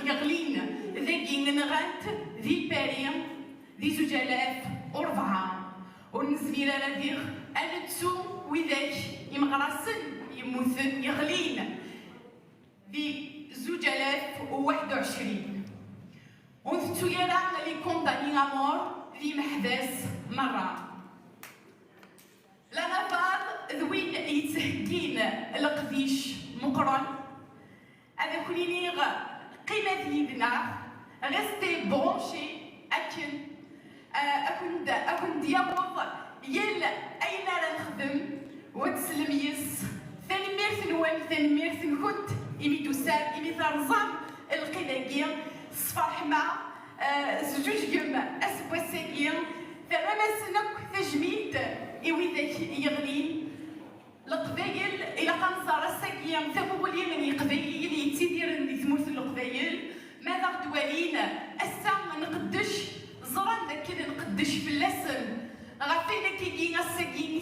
يغلين ذاكي نغانت ذي باري ذي 2004 ونزمير على ذيغ أنتسو وذاك يمغرسن يموثن يغلين ذي 2021 ونفتو يرى لي كونداني أمور ذي محدث مرة لا نفاض ذوين يتهكين القديش مقرن هذا كليني قيمة يدنا غستي برونشي أكن أكن ديابوض يل أين راه نخدم وتسلم يس ثاني ميرث نوال ثاني ميرث نكت إمي توسال إمي ترزام القلاقية صفاح مع زجوج يوم أسبوساكية ثمام سنك تجميد إوي ذاك يغلين القبايل إلى قنصار الساكية ثمو اليمني قبايل يتيديرن دي ثموث القبايل ماذا دوالين السام نقدش زران ذاك نقدش في اللسن غافينا كي جينا الساكين